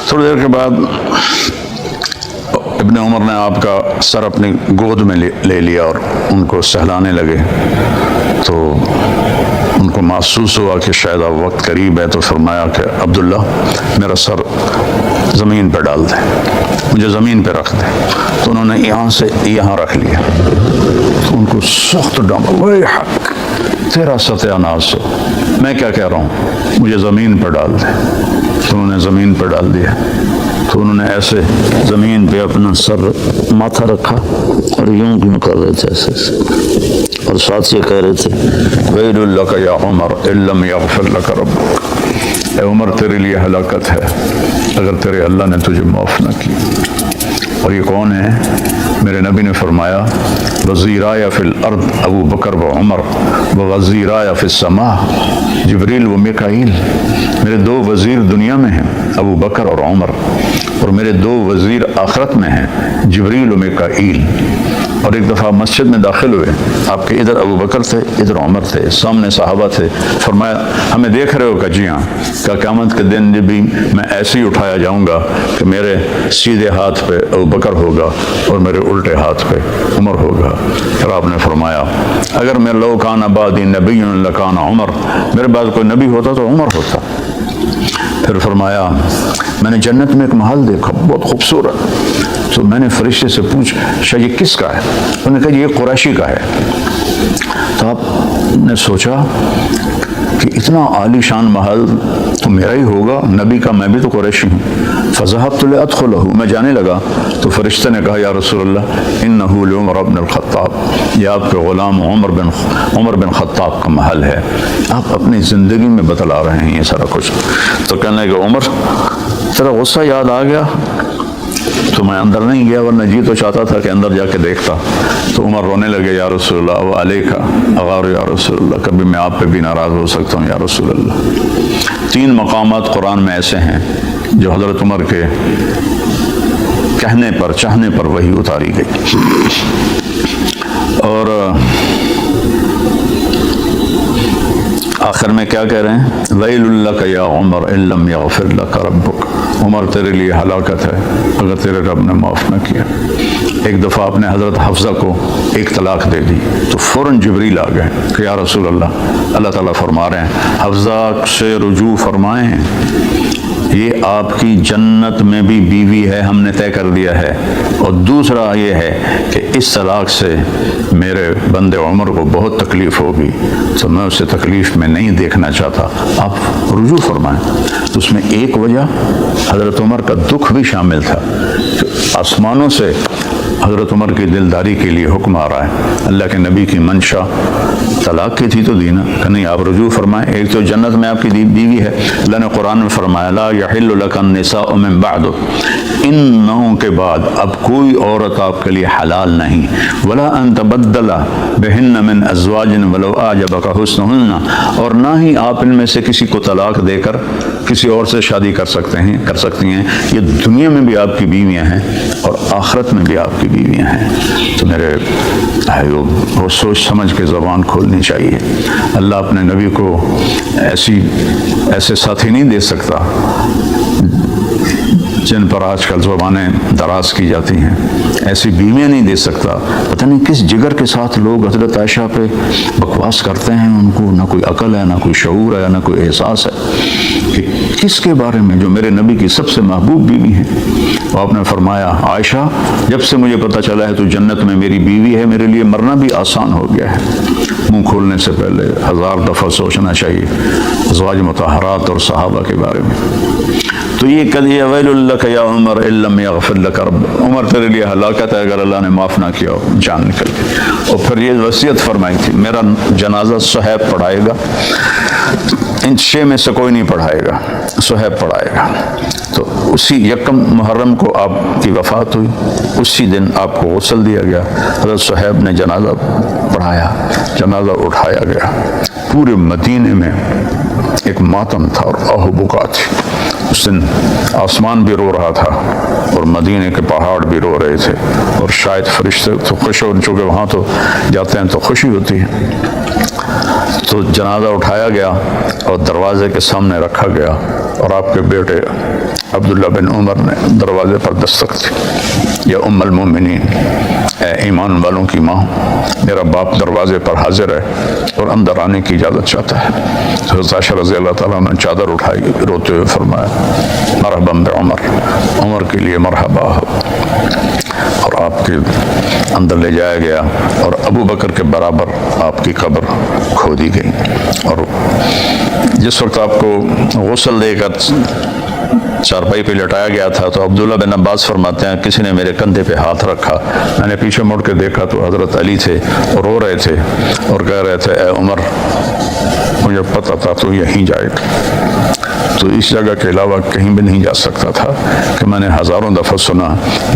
تھوڑی دیر کے بعد ابن عمر نے آپ کا سر اپنی گود میں لے لیا اور ان کو سہلانے لگے، تو ان کو محسوس ہوا کہ شاید اب وقت قریب ہے، تو فرمایا کہ عبداللہ میرا سر زمین پہ ڈال دیں، مجھے زمین پہ رکھ دیں۔ تو انہوں نے یہاں سے یہاں رکھ لیا، تو ان کو سخت ڈانٹا، وہی حق تیرا ستیہ ناز ہو، میں کیا کہہ رہا ہوں، مجھے زمین پر ڈال دیں۔ تو انہوں نے زمین پر ڈال دیا، تو انہوں نے ایسے زمین پہ اپنا سر ماتھا رکھا اور یوں کیوں کر رہے تھے ایسے، اور ساتھ یہ کہہ رہے تھے ویل لک یا عمر ان لم یغفر لک ربک، اے عمر تیرے لیے ہلاکت ہے اگر تیرے اللہ نے تجھے معاف نہ کی۔ اور یہ کون ہے؟ میرے نبی نے فرمایا وزیرائے فی الارض ابو بکر و عمر و وزیرائے فی السماء جبریل و میکائیل، میرے دو وزیر دنیا میں ہیں ابو بکر اور عمر، اور میرے دو وزیر آخرت میں ہیں جبریل و میکائیل۔ اور ایک دفعہ مسجد میں داخل ہوئے، آپ کے ادھر ابو بکر تھے، ادھر عمر تھے، سامنے صحابہ تھے، فرمایا ہمیں دیکھ رہے ہو کہ جی ہاں، کہ قیامت کے دن بھی میں ایسے ہی اٹھایا جاؤں گا کہ میرے سیدھے ہاتھ پہ ابو بکر ہوگا اور میرے الٹے ہاتھ پہ عمر ہوگا۔ پھر آپ نے فرمایا اگر میں لو کان بعدی نبی لکان عمر، میرے بعد کوئی نبی ہوتا تو عمر ہوتا۔ پھر فرمایا میں نے جنت میں ایک محل دیکھا بہت خوبصورت، تو میں نے فرشتے سے پوچھا شاہ یہ کس کا ہے؟ انہوں نے کہا یہ قریشی کا ہے۔ تو آپ نے سوچا کہ اتنا عالی شان محل تو میرا ہی ہوگا، نبی کا، میں بھی تو قریشی ہوں۔ فذهبت لأدخله، میں جانے لگا تو فرشتے نے کہا یا رسول اللہ انه لعمر بن الخطاب، یہ آپ کے غلام عمر بن خطاب کا محل ہے، آپ اپنی زندگی میں بتلا رہے ہیں یہ سارا کچھ۔ تو کہنے لگے عمر تیرا غصہ یاد آ گیا تو میں اندر نہیں گیا، ورنہ جی تو چاہتا تھا کہ اندر جا کے دیکھتا۔ تو عمر رونے لگے یا رسول اللہ و علیکہ اغار یا رسول اللہ، کبھی میں آپ پہ بھی ناراض ہو سکتا ہوں یا رسول اللہ۔ 3 مقامات قرآن میں ایسے ہیں جو حضرت عمر کے کہنے پر چاہنے پر وحی اتاری گئی، اور آخر میں کیا کہہ رہے ہیں ویل لک یا عمر ان لم یغفر لک ربک، عمر تیرے لیے ہلاکت ہے اگر تیرے رب نے معاف نہ کیا۔ ایک دفعہ آپ نے حضرت حفصہ کو ایک طلاق دے دی تو فوراً جبریل آ گئے کہ یا رسول اللہ، اللہ تعالیٰ فرما رہے ہیں حفصہ سے رجوع فرمائیں، یہ آپ کی جنت میں بھی بیوی ہے، ہم نے طے کر دیا ہے، اور دوسرا یہ ہے کہ اس طلاق سے میرے بندے عمر کو بہت تکلیف ہوگی، تو میں اسے تکلیف میں نہیں دیکھنا چاہتا، آپ رجوع فرمائیں۔ تو اس میں ایک وجہ حضرت عمر کا دکھ بھی شامل تھا کہ آسمانوں سے حضرت عمر کی دلداری کے لیے حکم آ رہا ہے، اللہ کے نبی کی منشا طلاق کی تھی تو دینا کہ نہیں آپ رجوع فرمائیں، ایک تو جنت میں آپ کی بیوی ہے، اللہ نے قرآن میں فرمایا لا یحل لک النساء من بعد، ان نووں کے بعد اب کوئی عورت آپ کے لیے حلال نہیں، ولا ان تبدل بہن من ازواج ولو اعجبک حسنہن، اور نہ ہی آپ ان میں سے کسی کو طلاق دے کر کسی اور سے شادی کر سکتی ہیں، یہ دنیا میں بھی آپ کی بیویاں ہیں اور آخرت میں بھی آپ کی بیویاں ہیں۔ تو میرے بھائیو وہ سوچ سمجھ کے زبان کھولنی چاہیے، اللہ اپنے نبی کو ایسے ساتھی نہیں دے سکتا جن پر آج کل زبانیں دراز کی جاتی ہیں، ایسی بیویاں نہیں دے سکتا۔ پتہ نہیں کس جگر کے ساتھ لوگ حضرت عائشہ پہ بکواس کرتے ہیں، ان کو نہ کوئی عقل ہے، نہ کوئی شعور ہے، نہ کوئی احساس ہے کہ کس کے بارے میں جو میرے نبی کی سب سے محبوب بیوی ہیں۔ آپ نے فرمایا عائشہ جب سے مجھے پتہ چلا ہے تو جنت میں میری بیوی ہے، میرے لیے مرنا بھی آسان ہو گیا ہے۔ منہ کھولنے سے پہلے 1000 دفعہ سوچنا چاہیے ازواج مطہرات اور صحابہ کے بارے میں۔ تو یہ کہہ ویل لک یا عمر ان لم یغفر لک رب، عمر تیرے لیے ہلاکت ہے اگر اللہ نے معاف نہ کیا ہو، جان نکل گئی۔ اور پھر یہ وصیت فرمائی تھی میرا جنازہ صہیب پڑھائے گا، ان 6 میں سے کوئی نہیں پڑھائے گا، صہیب پڑھائے گا۔ تو اسی 1 محرم کو آپ کی وفات ہوئی، اسی دن آپ کو غسل دیا گیا، حضرت صہیب نے جنازہ پڑھایا، جنازہ اٹھایا گیا۔ پورے مدینے میں ایک ماتم تھا اور آہ و بکا تھی۔ اس دن آسمان بھی رو رہا تھا اور مدینے کے پہاڑ بھی رو رہے تھے، اور شاید فرشتے تو خوش ہو، چونکہ وہاں تو جاتے ہیں تو خوشی ہوتی ہے۔ تو جنازہ اٹھایا گیا اور دروازے کے سامنے رکھا گیا، اور آپ کے بیٹے عبداللہ بن عمر نے دروازے پر دستک دی، یا ام المومنین، اے ایمان والوں کی ماں، میرا باپ دروازے پر حاضر ہے اور اندر آنے کی اجازت چاہتا ہے۔ حضرت عائشہ رضی اللہ تعالیٰ نے چادر اٹھائی، روتے ہوئے فرمایا مرحبا بعمر، عمر کے لیے مرحبا ہو، اور آپ کے اندر لے جایا گیا، اور ابو بکر کے برابر آپ کی قبر کھودی گئی۔ اور جس وقت آپ کو غسل دے کر چارپائی پہ لٹایا گیا تھا تو عبداللہ بن عباس فرماتے ہیں کسی نے میرے کندھے پہ ہاتھ رکھا، میں نے پیچھے مڑ کے دیکھا تو حضرت علی تھے اور رو رہے تھے اور کہہ رہے تھے اے عمر مجھے پتہ تھا تو یہیں جائے گا، تو اس جگہ کے علاوہ کہیں بھی نہیں جا سکتا تھا، کہ میں نے ہزاروں دفعہ سنا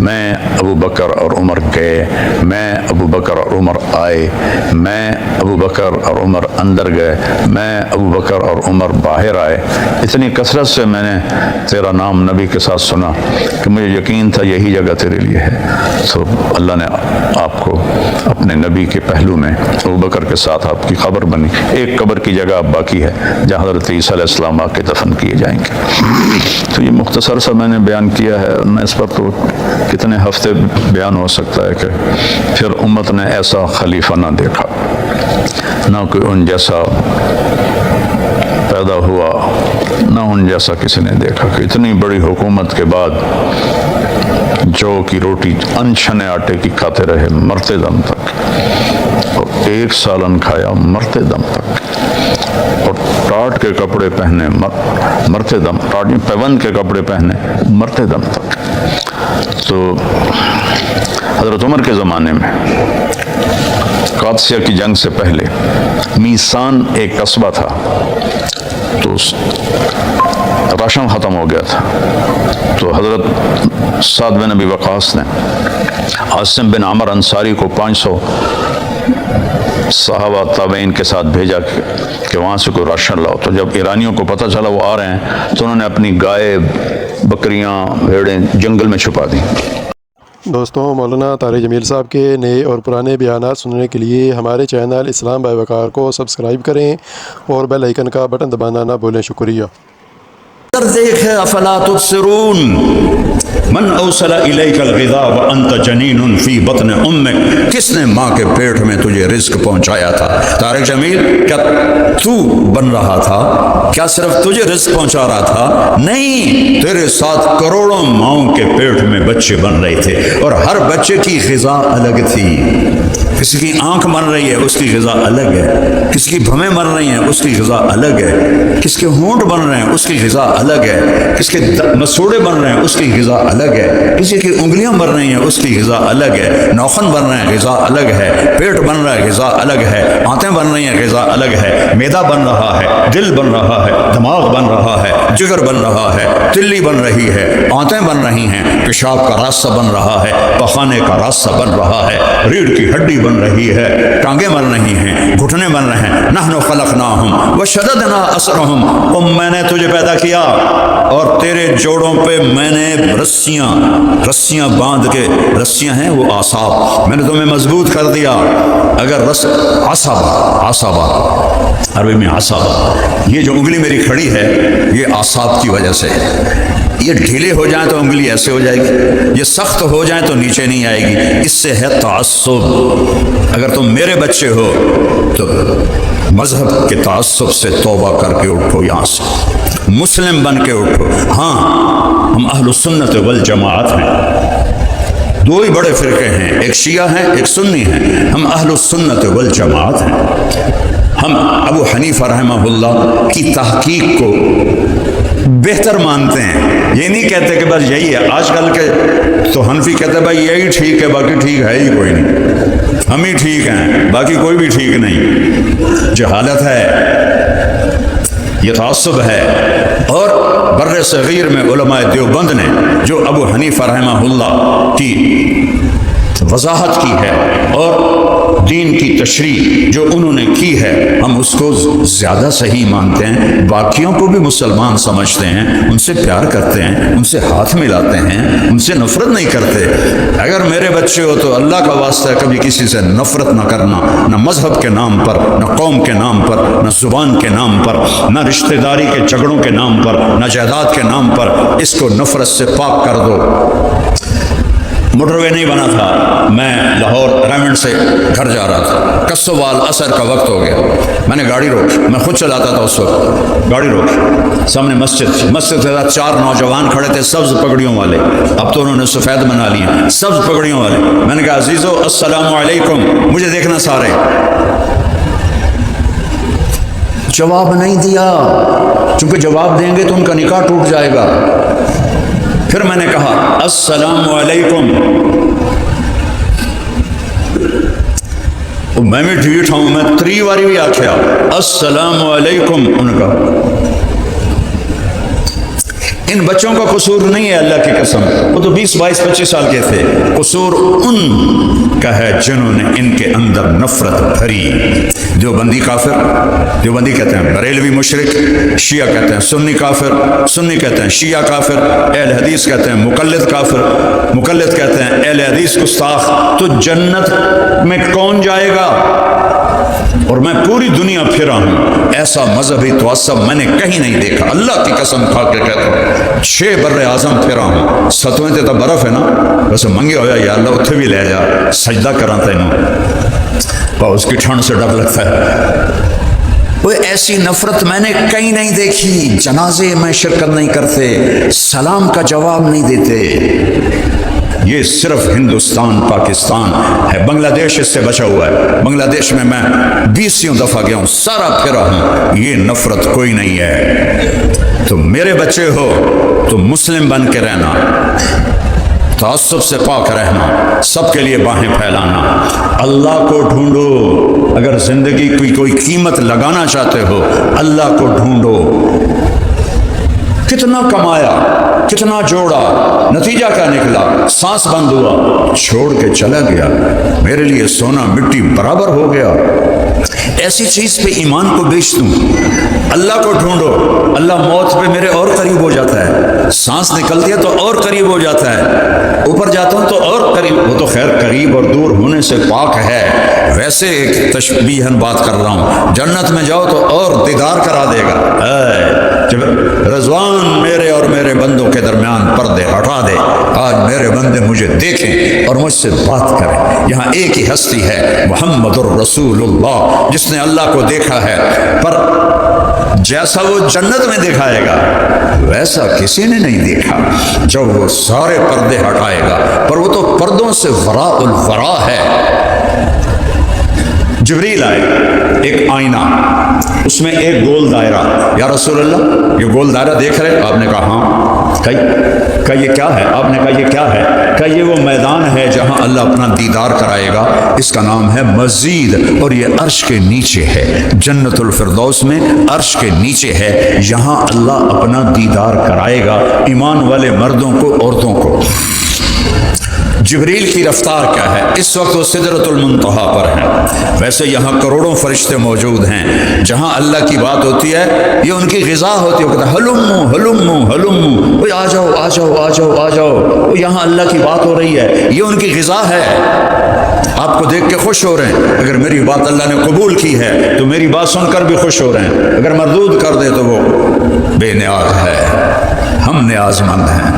میں ابو بکر اور عمر گئے، میں ابو بکر اور عمر آئے، میں ابو بکر اور عمر اندر گئے، میں ابو بکر اور عمر باہر آئے۔ اتنی کثرت سے میں نے تیرا نام نبی کے ساتھ سنا کہ مجھے یقین تھا یہی جگہ تیرے لیے ہے۔ تو اللہ نے آپ کو اپنے نبی کے پہلو میں ابو بکر کے ساتھ آپ کی قبر بنی۔ ایک قبر کی جگہ اب باقی ہے جہاں حضرت عیسیٰ علیہ السلام آ کے دفن کیے جائیں گے۔ تو یہ مختصر سا میں نے بیان کیا ہے، میں اس پر تو کتنے ہفتے بیان ہو سکتا ہے کہ پھر امت نے ایسا خلیفہ نہ دیکھا، نہ کوئی ان جیسا پیدا ہوا، نہ ان جیسا کسی نے دیکھا کہ اتنی بڑی حکومت کے بعد جو کی روٹی انچھنے آٹے کی کھاتے رہے مرتے دم تک، اور 1 سالن کھایا مرتے دم تک، اور ٹاٹ کے کپڑے پہنے مرتے دم، پیون کے کپڑے پہنے مرتے دم تک۔ تو حضرت عمر کے زمانے میں قادسیہ کی جنگ سے پہلے میسان ایک قصبہ تھا، تو راشن ختم ہو گیا تھا، تو حضرت سعد بن ابی وقاص نے عاصم بن عمر انصاری کو 500 صحابہ تابعین کے ساتھ بھیجا کہ وہاں سے کوئی راشن لاؤ۔ تو جب ایرانیوں کو پتہ چلا وہ آ رہے ہیں تو انہوں نے اپنی گائے، بکریاں، بھیڑیں جنگل میں چھپا دیں۔ دوستوں، مولانا طارق جمیل صاحب کے نئے اور پرانے بیانات سننے کے لیے ہمارے چینل اسلام بائے وقار کو سبسکرائب کریں اور بیل آئیکن کا بٹن دبانا نہ بھولیں۔ شکریہ۔ دیکھے افلا تبصرون من اوصل الیک الغذاء وانت جنین فی بطن امک، کس نے ماں کے پیٹ میں تجھے رزق پہنچایا تھا؟ طارق جمیل، کیا تو بن رہا تھا؟ کیا صرف تجھے رزق پہنچا رہا تھا؟ نہیں، تیرے ساتھ کروڑوں ماؤں کے پیٹ میں بچے بن رہے تھے، اور ہر بچے کی غذا الگ تھی۔ کسی کی آنکھ بن رہی ہے اس کی غذا الگ ہے، کسی کی بھویں بن رہی ہیں اس کی غذا الگ ہے، کس کے ہونٹ بن رہے ہیں اس کی غذا الگ ہے، کس کے مسوڑے بن رہے ہیں اس کی غذا الگ ہے، کسی کی انگلیاں بن رہی ہیں اس کی غذا الگ ہے، ناخن بن رہے ہیں غذا الگ ہے، پیٹ بن رہا ہے غذا الگ ہے، آنتیں بن رہی ہیں غذا الگ ہے، معدہ بن رہا ہے، دل بن رہا ہے، دماغ بن رہا ہے، جگر بن رہا ہے، تلی بن رہی ہے، آنتیں بن رہی ہیں، پیشاب کا راستہ بن رہا ہے، پخانے کا راستہ بن رہا ہے، ریڑھ کی ہڈی بن رہی ہے، ٹانگیں بن رہی ہیں، گھٹنے بن رہے ہیں۔ نحن خلقناہم وشددنا اسرہم، میں نے تجھے پیدا کیا اور تیرے جوڑوں پہ میں نے رسیاں باندھ کے، رسیاں ہیں وہ اعصاب، میں نے تمہیں مضبوط کر دیا۔ اگر عصبہ عربی میں عصبہ، یہ جو انگلی میری کھڑی ہے یہ اعصاب کی وجہ سے، یہ ڈھیلے ہو جائیں تو انگلی ایسے ہو جائے گی، یہ سخت ہو جائیں تو نیچے نہیں آئے گی، اس سے ہے تعصب۔ اگر تم میرے بچے ہو تو مذہب کے تعصب سے توبہ کر کے اٹھو، یہاں سے مسلم بن کے اٹھو۔ ہاں، ہم اہل السنت والجماعت ہیں، دو ہی بڑے فرقے ہیں، ایک شیعہ ہیں ایک سنی ہیں، ہم اہل السنت والجماعت ہیں۔ ہم ابو حنیفہ رحمہ اللہ کی تحقیق کو بہتر مانتے ہیں، یہ نہیں کہتے کہ بس یہی ہے۔ آج کل کے تو حنفی کہتے ہیں بھائی یہی ٹھیک ہے، باقی ٹھیک ہے ہی کوئی نہیں، ہم ہی ٹھیک ہیں باقی کوئی بھی ٹھیک نہیں۔ جہالت ہے، یہ تعصب ہے۔ اور بر صغیر میں علماء دیوبند نے جو ابو حنیفہ رحمہ اللہ کی وضاحت کی ہے اور دین کی تشریح جو انہوں نے کی ہے، ہم اس کو زیادہ صحیح مانتے ہیں۔ باقیوں کو بھی مسلمان سمجھتے ہیں، ان سے پیار کرتے ہیں، ان سے ہاتھ ملاتے ہیں، ان سے نفرت نہیں کرتے۔ اگر میرے بچے ہو تو اللہ کا واسطہ ہے کبھی کسی سے نفرت نہ کرنا، نہ مذہب کے نام پر، نہ قوم کے نام پر، نہ زبان کے نام پر، نہ رشتہ داری کے جھگڑوں کے نام پر، نہ جائیداد کے نام پر۔ اس کو نفرت سے پاک کر دو۔ موٹر وے نہیں بنا تھا، میں لاہور ریمنڈ سے گھر جا رہا تھا، کسوال عصر کا وقت ہو گیا، میں نے گاڑی روکی، میں خود چلاتا تھا اس وقت، گاڑی روکی، سامنے مسجد سے 4 نوجوان کھڑے تھے سبز پگڑیوں والے، اب تو انہوں نے سفید بنا لیے، سبز پگڑیوں والے۔ میں نے کہا عزیزو السلام علیکم، مجھے دیکھنا سارے۔ جواب نہیں دیا، چونکہ جواب دیں گے تو ان کا نکاح ٹوٹ جائے گا۔ پھر میں نے کہا السلام علیکم، میں بھی ڈھیٹ ہوں، میں 3 باری بھی آکھیا السلام علیکم۔ ان کا ان بچوں کا قصور نہیں ہے، اللہ کی قسم، وہ تو 20 22 25 سال کے تھے، قصور ان کا ہے جنہوں نے ان کے اندر نفرت بھری۔ دیوبندی کافر، دیوبندی کہتے ہیں بریلوی مشرک، شیعہ کہتے ہیں سنی کافر، سنی کہتے ہیں شیعہ کافر، اہل حدیث کہتے ہیں مقلد کافر، مقلد کہتے ہیں اہل حدیث گستاخ۔ تو جنت میں کون جائے گا؟ اور میں پوری دنیا پھرا ہوں، ایسا مذہبی تعصب میں نے کہیں نہیں دیکھا، اللہ کی قسم کھا کے کہتا ہوں۔ 6 بر اعظم پھرا ہوں، 7ویں تے تو برف ہے نا، بس منگے ہویا یا اللہ اتھے بھی لے جا، سجدہ کراں تینوں، اور اس کی ٹھنڈ سے ڈر لگتا ہے۔ کوئی ایسی نفرت میں نے کہیں نہیں دیکھی۔ جنازے میں شرکت نہیں کرتے، سلام کا جواب نہیں دیتے۔ یہ صرف ہندوستان پاکستان ہے، بنگلہ دیش اس سے بچا ہوا ہے۔ بنگلہ دیش میں 20 دفعہ گیا ہوں، سارا پھرا ہوں، یہ نفرت کوئی نہیں ہے۔ تو میرے بچے ہو تو مسلم بن کے رہنا، تعصب سے پاک رہنا، سب کے لیے باہیں پھیلانا، اللہ کو ڈھونڈو۔ اگر زندگی کی کوئی قیمت لگانا چاہتے ہو، اللہ کو ڈھونڈو۔ کتنا کمایا، کتنا جوڑا، نتیجہ کیا نکلا؟ سانس بند ہوا، چھوڑ کے چلا گیا، میرے لیے سونا مٹی برابر ہو گیا۔ ایسی چیز پہ ایمان کو بیچ دوں؟ اللہ کو ڈھونڈو، اللہ موت پہ میرے اور قریب ہو جاتا ہے، سانس نکلتی ہے تو اور قریب ہو جاتا ہے، اوپر جاتا ہوں تو اور قریب، وہ تو خیر قریب اور دور ہونے سے پاک ہے، ویسے ایک تشبیہاً بات کر رہا ہوں۔ جنت میں جاؤ تو اور دیدار کرا دے گا۔ جب رضوان میرے اور میرے بندوں کے درمیان پردے ہٹا دے، آج میرے بندے مجھے دیکھیں اور مجھ سے بات کریں۔ یہاں ایک ہی ہستی ہے، محمد الرسول اللہ، جس نے اللہ کو دیکھا ہے، پر جیسا وہ جنت میں دکھائے گا ویسا کسی نے نہیں دیکھا جب وہ سارے پردے ہٹائے گا، پر وہ تو پردوں سے وراء الورا ہے۔ جبریل آئے، ایک آئینہ، اس میں ایک گول دائرہ، یا رسول اللہ یہ گول دائرہ دیکھ رہے؟ آپ نے کہا ہاں۔ کہا یہ کیا ہے؟ آپ نے کہا یہ کیا ہے؟ کہا یہ وہ میدان ہے جہاں اللہ اپنا دیدار کرائے گا، اس کا نام ہے مسجد، اور یہ عرش کے نیچے ہے، جنت الفردوس میں عرش کے نیچے ہے، یہاں اللہ اپنا دیدار کرائے گا ایمان والے مردوں کو، عورتوں کو۔ جبریل کی رفتار کیا ہے؟ اس وقت وہ سدرۃ المنتہا پر ہیں، ویسے یہاں کروڑوں فرشتے موجود ہیں، جہاں اللہ کی بات ہوتی ہے یہ ان کی غذا ہوتی ہے، وہ کہتا ہے ہلمو ہلمو ہلمو، آ جاؤ آ جاؤ آ جاؤ آ جاؤ، یہاں اللہ کی بات ہو رہی ہے، یہ ان کی غذا ہے، آپ کو دیکھ کے خوش ہو رہے ہیں۔ اگر میری بات اللہ نے قبول کی ہے تو میری بات سن کر بھی خوش ہو رہے ہیں، اگر مردود کر دے تو وہ بے نیاز ہے، ہم نیاز مند ہیں،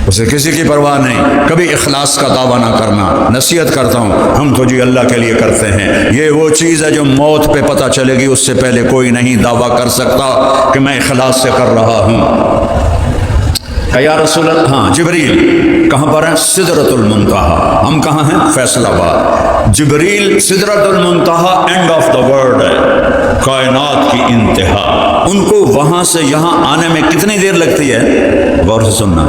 اسے کسی کی پرواہ نہیں۔ کبھی اخلاص کا دعویٰ نہ کرنا، نصیحت کرتا ہوں، ہم تو جی اللہ کے لیے کرتے ہیں، یہ وہ چیز ہے جو موت پہ پتہ چلے گی، اس سے پہلے کوئی نہیں دعویٰ کر سکتا کہ میں اخلاص سے کر رہا ہوں۔ کہ یا رسول اللہ، ہاں جبریل، کہاں پر ہیں؟ سدرۃ المنتہا۔ ہم کہاں ہیں؟ فیصل آباد۔ جبریل سدرۃ المنتہا اینڈ آف دا ورلڈ ہے، کائنات کی انتہا۔ ان کو وہاں سے یہاں آنے میں کتنی دیر لگتی ہے؟ غور سے سننا،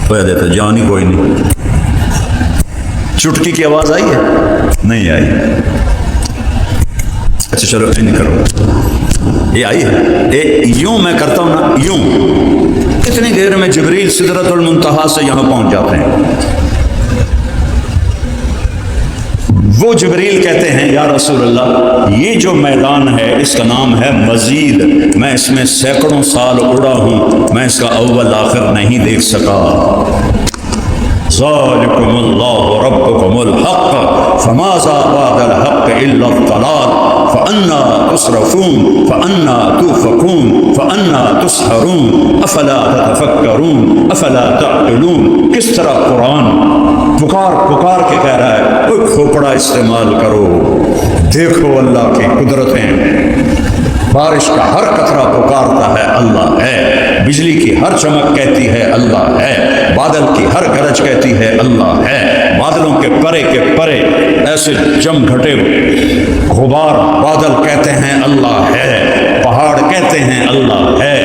ہو دیتا جان ہی کوئی نہیں۔ چٹکی کی آواز آئی ہے؟ نہیں آئی۔ اچھا چلو نہیں کرو، یہ آئی ہے؟ یوں میں کرتا ہوں نا، یوں اتنی دیر میں جبریل سدرۃ المنتہا سے یہاں پہنچ جاتے ہیں۔ وہ جبریل کہتے ہیں یا رسول اللہ یہ جو میدان ہے اس کا نام ہے مزید، میں اس میں سینکڑوں سال اڑا ہوں، میں اس کا اول آخر نہیں دیکھ سکا۔ ذالکم اللہ ربکم الحق فماذا بعد الحق الا الضلال فانا تصرفون فانا توفکون فانا تسحرون افلا تتفکرون افلا تعقلون۔ کس طرح قرآن پکار کے کہہ رہا ہے کوئی کھوپڑا استعمال کرو، دیکھو اللہ کی قدرتیں۔ بارش کا ہر قطرہ پکارتا ہے اللہ ہے، بجلی کی ہر چمک کہتی ہے اللہ ہے، بادل کی ہر گرج کہتی ہے اللہ ہے، بادلوں کے پرے ایسے جم گھٹے غبار بادل کہتے ہیں اللہ ہے، پہاڑ کہتے ہیں اللہ ہے،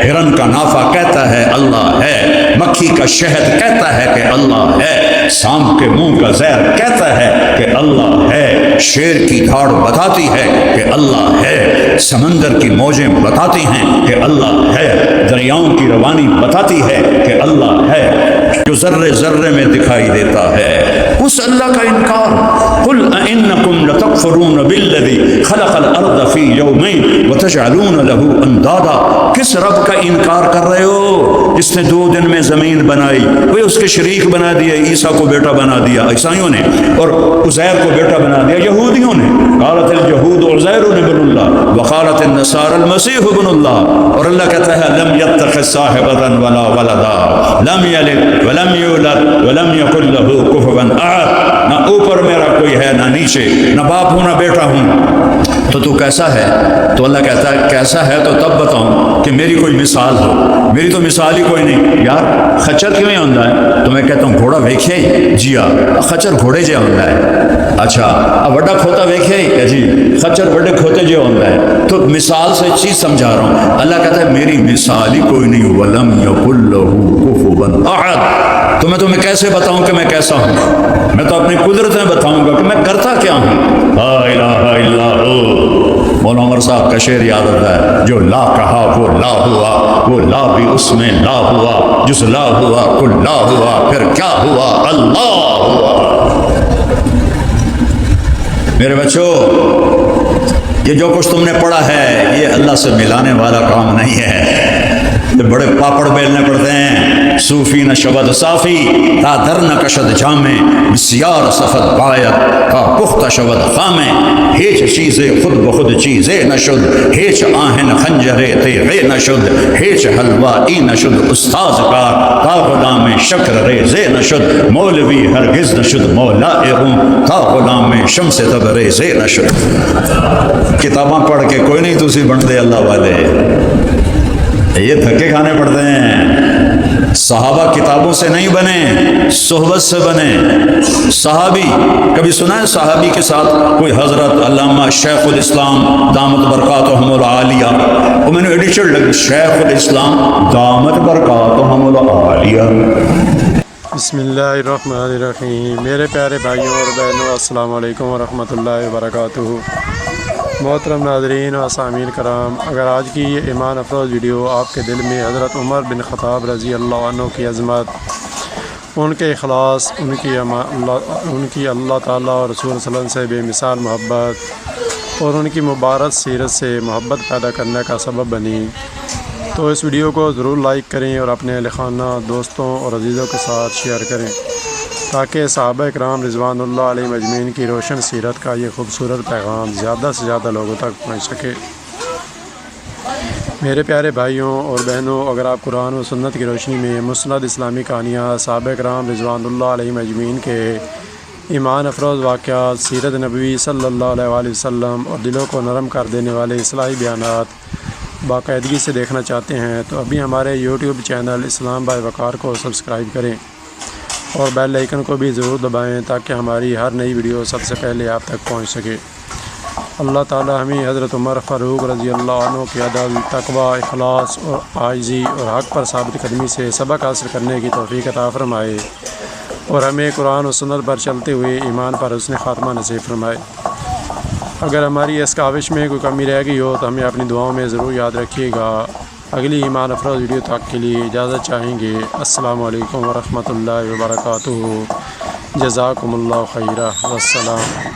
ہرن کا نافہ کہتا ہے اللہ ہے، مکھی کا شہد کہتا ہے کہ اللہ ہے، سانپ کے منہ کا زہر کہتا ہے کہ اللہ ہے، شیر کی دھاڑ بتاتی ہے کہ اللہ ہے، سمندر کی موجیں بتاتی ہیں کہ اللہ ہے، دریاؤں کی روانی بتاتی ہے کہ اللہ ہے، جو ذرے ذرے میں دکھائی دیتا ہے اس اللہ کا انکار۔ قل اَإِنَّكُمْ لَتَكْفُرُونَ بِالَّذِي خَلَقَ الْأَرْضَ فِي يَوْمَيْنِ وَتَجْعَلُونَ لَهُ أَنْدَادًا۔ کس رب کا انکار کر رہے ہو جس نے 2 دن میں زمین بنائی؟ کوئی اس کے شریک بنا دیا، عیسیٰ کو بیٹا بنا دیا عیسائیوں نے، اور عزیر کو بیٹا بنا دیا یہودیوں نے۔ قالت اليهود عزیر ابن اللہ وقالت النصارى المسیح ابن اللہ، اور اللہ کہتا ہے لم يتخذ صاحبۃ ولا ولدا لم یلد ولم یولد ولم یکن له کفوا احد۔ نہ اوپر میرا کوئی ہے نہ نیچے، نہ باپ ہوں نہ بیٹا ہوں، تو کیسا ہے؟ تو اللہ کہتا ہے کیسا ہے تو تب بتاؤں کہ میری کوئی مثال ہو، میری تو مثال ہی کوئی نہیں۔ یار خچر کیوں ہی ہوتا ہے؟ تو میں کہتا ہوں گھوڑا ویکھے جی ہاں خچر گھوڑے جے ہوتا ہے۔ اچھا وڈا کھوتا ویکھے جی خچر بڑے کھوتے جے ہوتا ہے۔ تو مثال سے چیز سمجھا رہا ہوں۔ اللہ کہتا ہے میری مثال ہی کوئی نہیں، وَلَمْ يَكُن لَهُ كُفُوًا أَحَدٌ۔ تو میں تمہیں کیسے بتاؤں کہ میں کیسا ہوں؟ میں تو اپنی قدرتیں بتاؤں گا کہ میں کرتا کیا ہوں۔ لا الہ الا ہو، مولانا عمر صاحب کا شعر یاد آتا ہے، جو لا کہا وہ لا ہوا، وہ لا بھی اس میں لا ہوا، جس لا ہوا کل لا ہوا، پھر کیا ہوا؟ اللہ ہوا۔ میرے بچوں یہ جو کچھ تم نے پڑھا ہے یہ اللہ سے ملانے والا کام نہیں ہے، یہ بڑے پاپڑ بیلنے پڑتے ہیں۔ صوفی نہ شبد صافی تا در نہ کشد جامے، بسیار صفت باید کا پختہ شبد خامے، ہیچ چیزیں خود بخود چیزیں نہ شد، ہیچ آہن خنجرے تیغے نہ شد، ہیچ حلوہ ای نہ شد استاذ کار، تا غلام شکر ریزے نہ شد، مولوی ہرگز نہ شد مولا روم، تا غلام شمس تبریزے نہ شد۔ کتاباں پڑھ کے کوئی نہیں تسی بن دے اللہ والے، یہ دھکے کھانے پڑتے ہیں۔ صحابہ کتابوں سے نہیں بنے، صحبت سے بنے۔ صحابی کبھی سنا ہے صحابی کے ساتھ کوئی حضرت علامہ شیخ الاسلام دامت برکاتہم العالیہ، وہ میں نے ایڈیشن لگی شیخ الاسلام دامت برکاتہم العالیہ۔ بسم اللہ الرحمن الرحیم۔ میرے پیارے بھائیوں اور بہنوں السلام علیکم ورحمۃ اللہ وبرکاتہ۔ محترم ناظرین و سامعین کرام، اگر آج کی یہ ایمان افروز ویڈیو آپ کے دل میں حضرت عمر بن خطاب رضی اللہ عنہ کی عظمت، ان کے اخلاص، ان کی اللہ تعالیٰ اور رسول صلی اللہ علیہ وسلم سے بے مثال محبت اور ان کی مبارک سیرت سے محبت پیدا کرنے کا سبب بنی، تو اس ویڈیو کو ضرور لائک کریں اور اپنے اہل خانہ، دوستوں اور عزیزوں کے ساتھ شیئر کریں تاکہ صحابہ اکرام رضوان اللہ علیہ مجمعین کی روشن سیرت کا یہ خوبصورت پیغام زیادہ سے زیادہ لوگوں تک پہنچ سکے۔ میرے پیارے بھائیوں اور بہنوں، اگر آپ قرآن و سنت کی روشنی میں مسند اسلامی کہانیاں صحابہ اکرام رضوان اللہ علیہ مجمعین کے ایمان افروز واقعات، سیرت نبوی صلی اللہ علیہ وسلم اور دلوں کو نرم کر دینے والے اصلاحی بیانات باقاعدگی سے دیکھنا چاہتے ہیں تو ابھی ہمارے یوٹیوب چینل اسلام بائی وقار کو سبسکرائب کریں اور بیل آئیکن کو بھی ضرور دبائیں تاکہ ہماری ہر نئی ویڈیو سب سے پہلے آپ تک پہنچ سکے۔ اللہ تعالی ہمیں حضرت عمر فاروق رضی اللہ عنہ کی عدل، تقوی، اخلاص اور عاجزی اور حق پر ثابت قدمی سے سبق حاصل کرنے کی توفیق عطا فرمائے، اور ہمیں قرآن و سنت پر چلتے ہوئے ایمان پر حسن خاتمہ نصیب فرمائے۔ اگر ہماری اس کاوش میں کوئی کمی رہ گئی ہو تو ہمیں اپنی دعاؤں میں ضرور یاد رکھیے گا۔ اگلی ایمان افروز ویڈیو تک کے لیے اجازت چاہیں گے۔ السلام علیکم ورحمۃ اللہ وبرکاتہ۔ جزاکم اللہ خیرہ، والسلام۔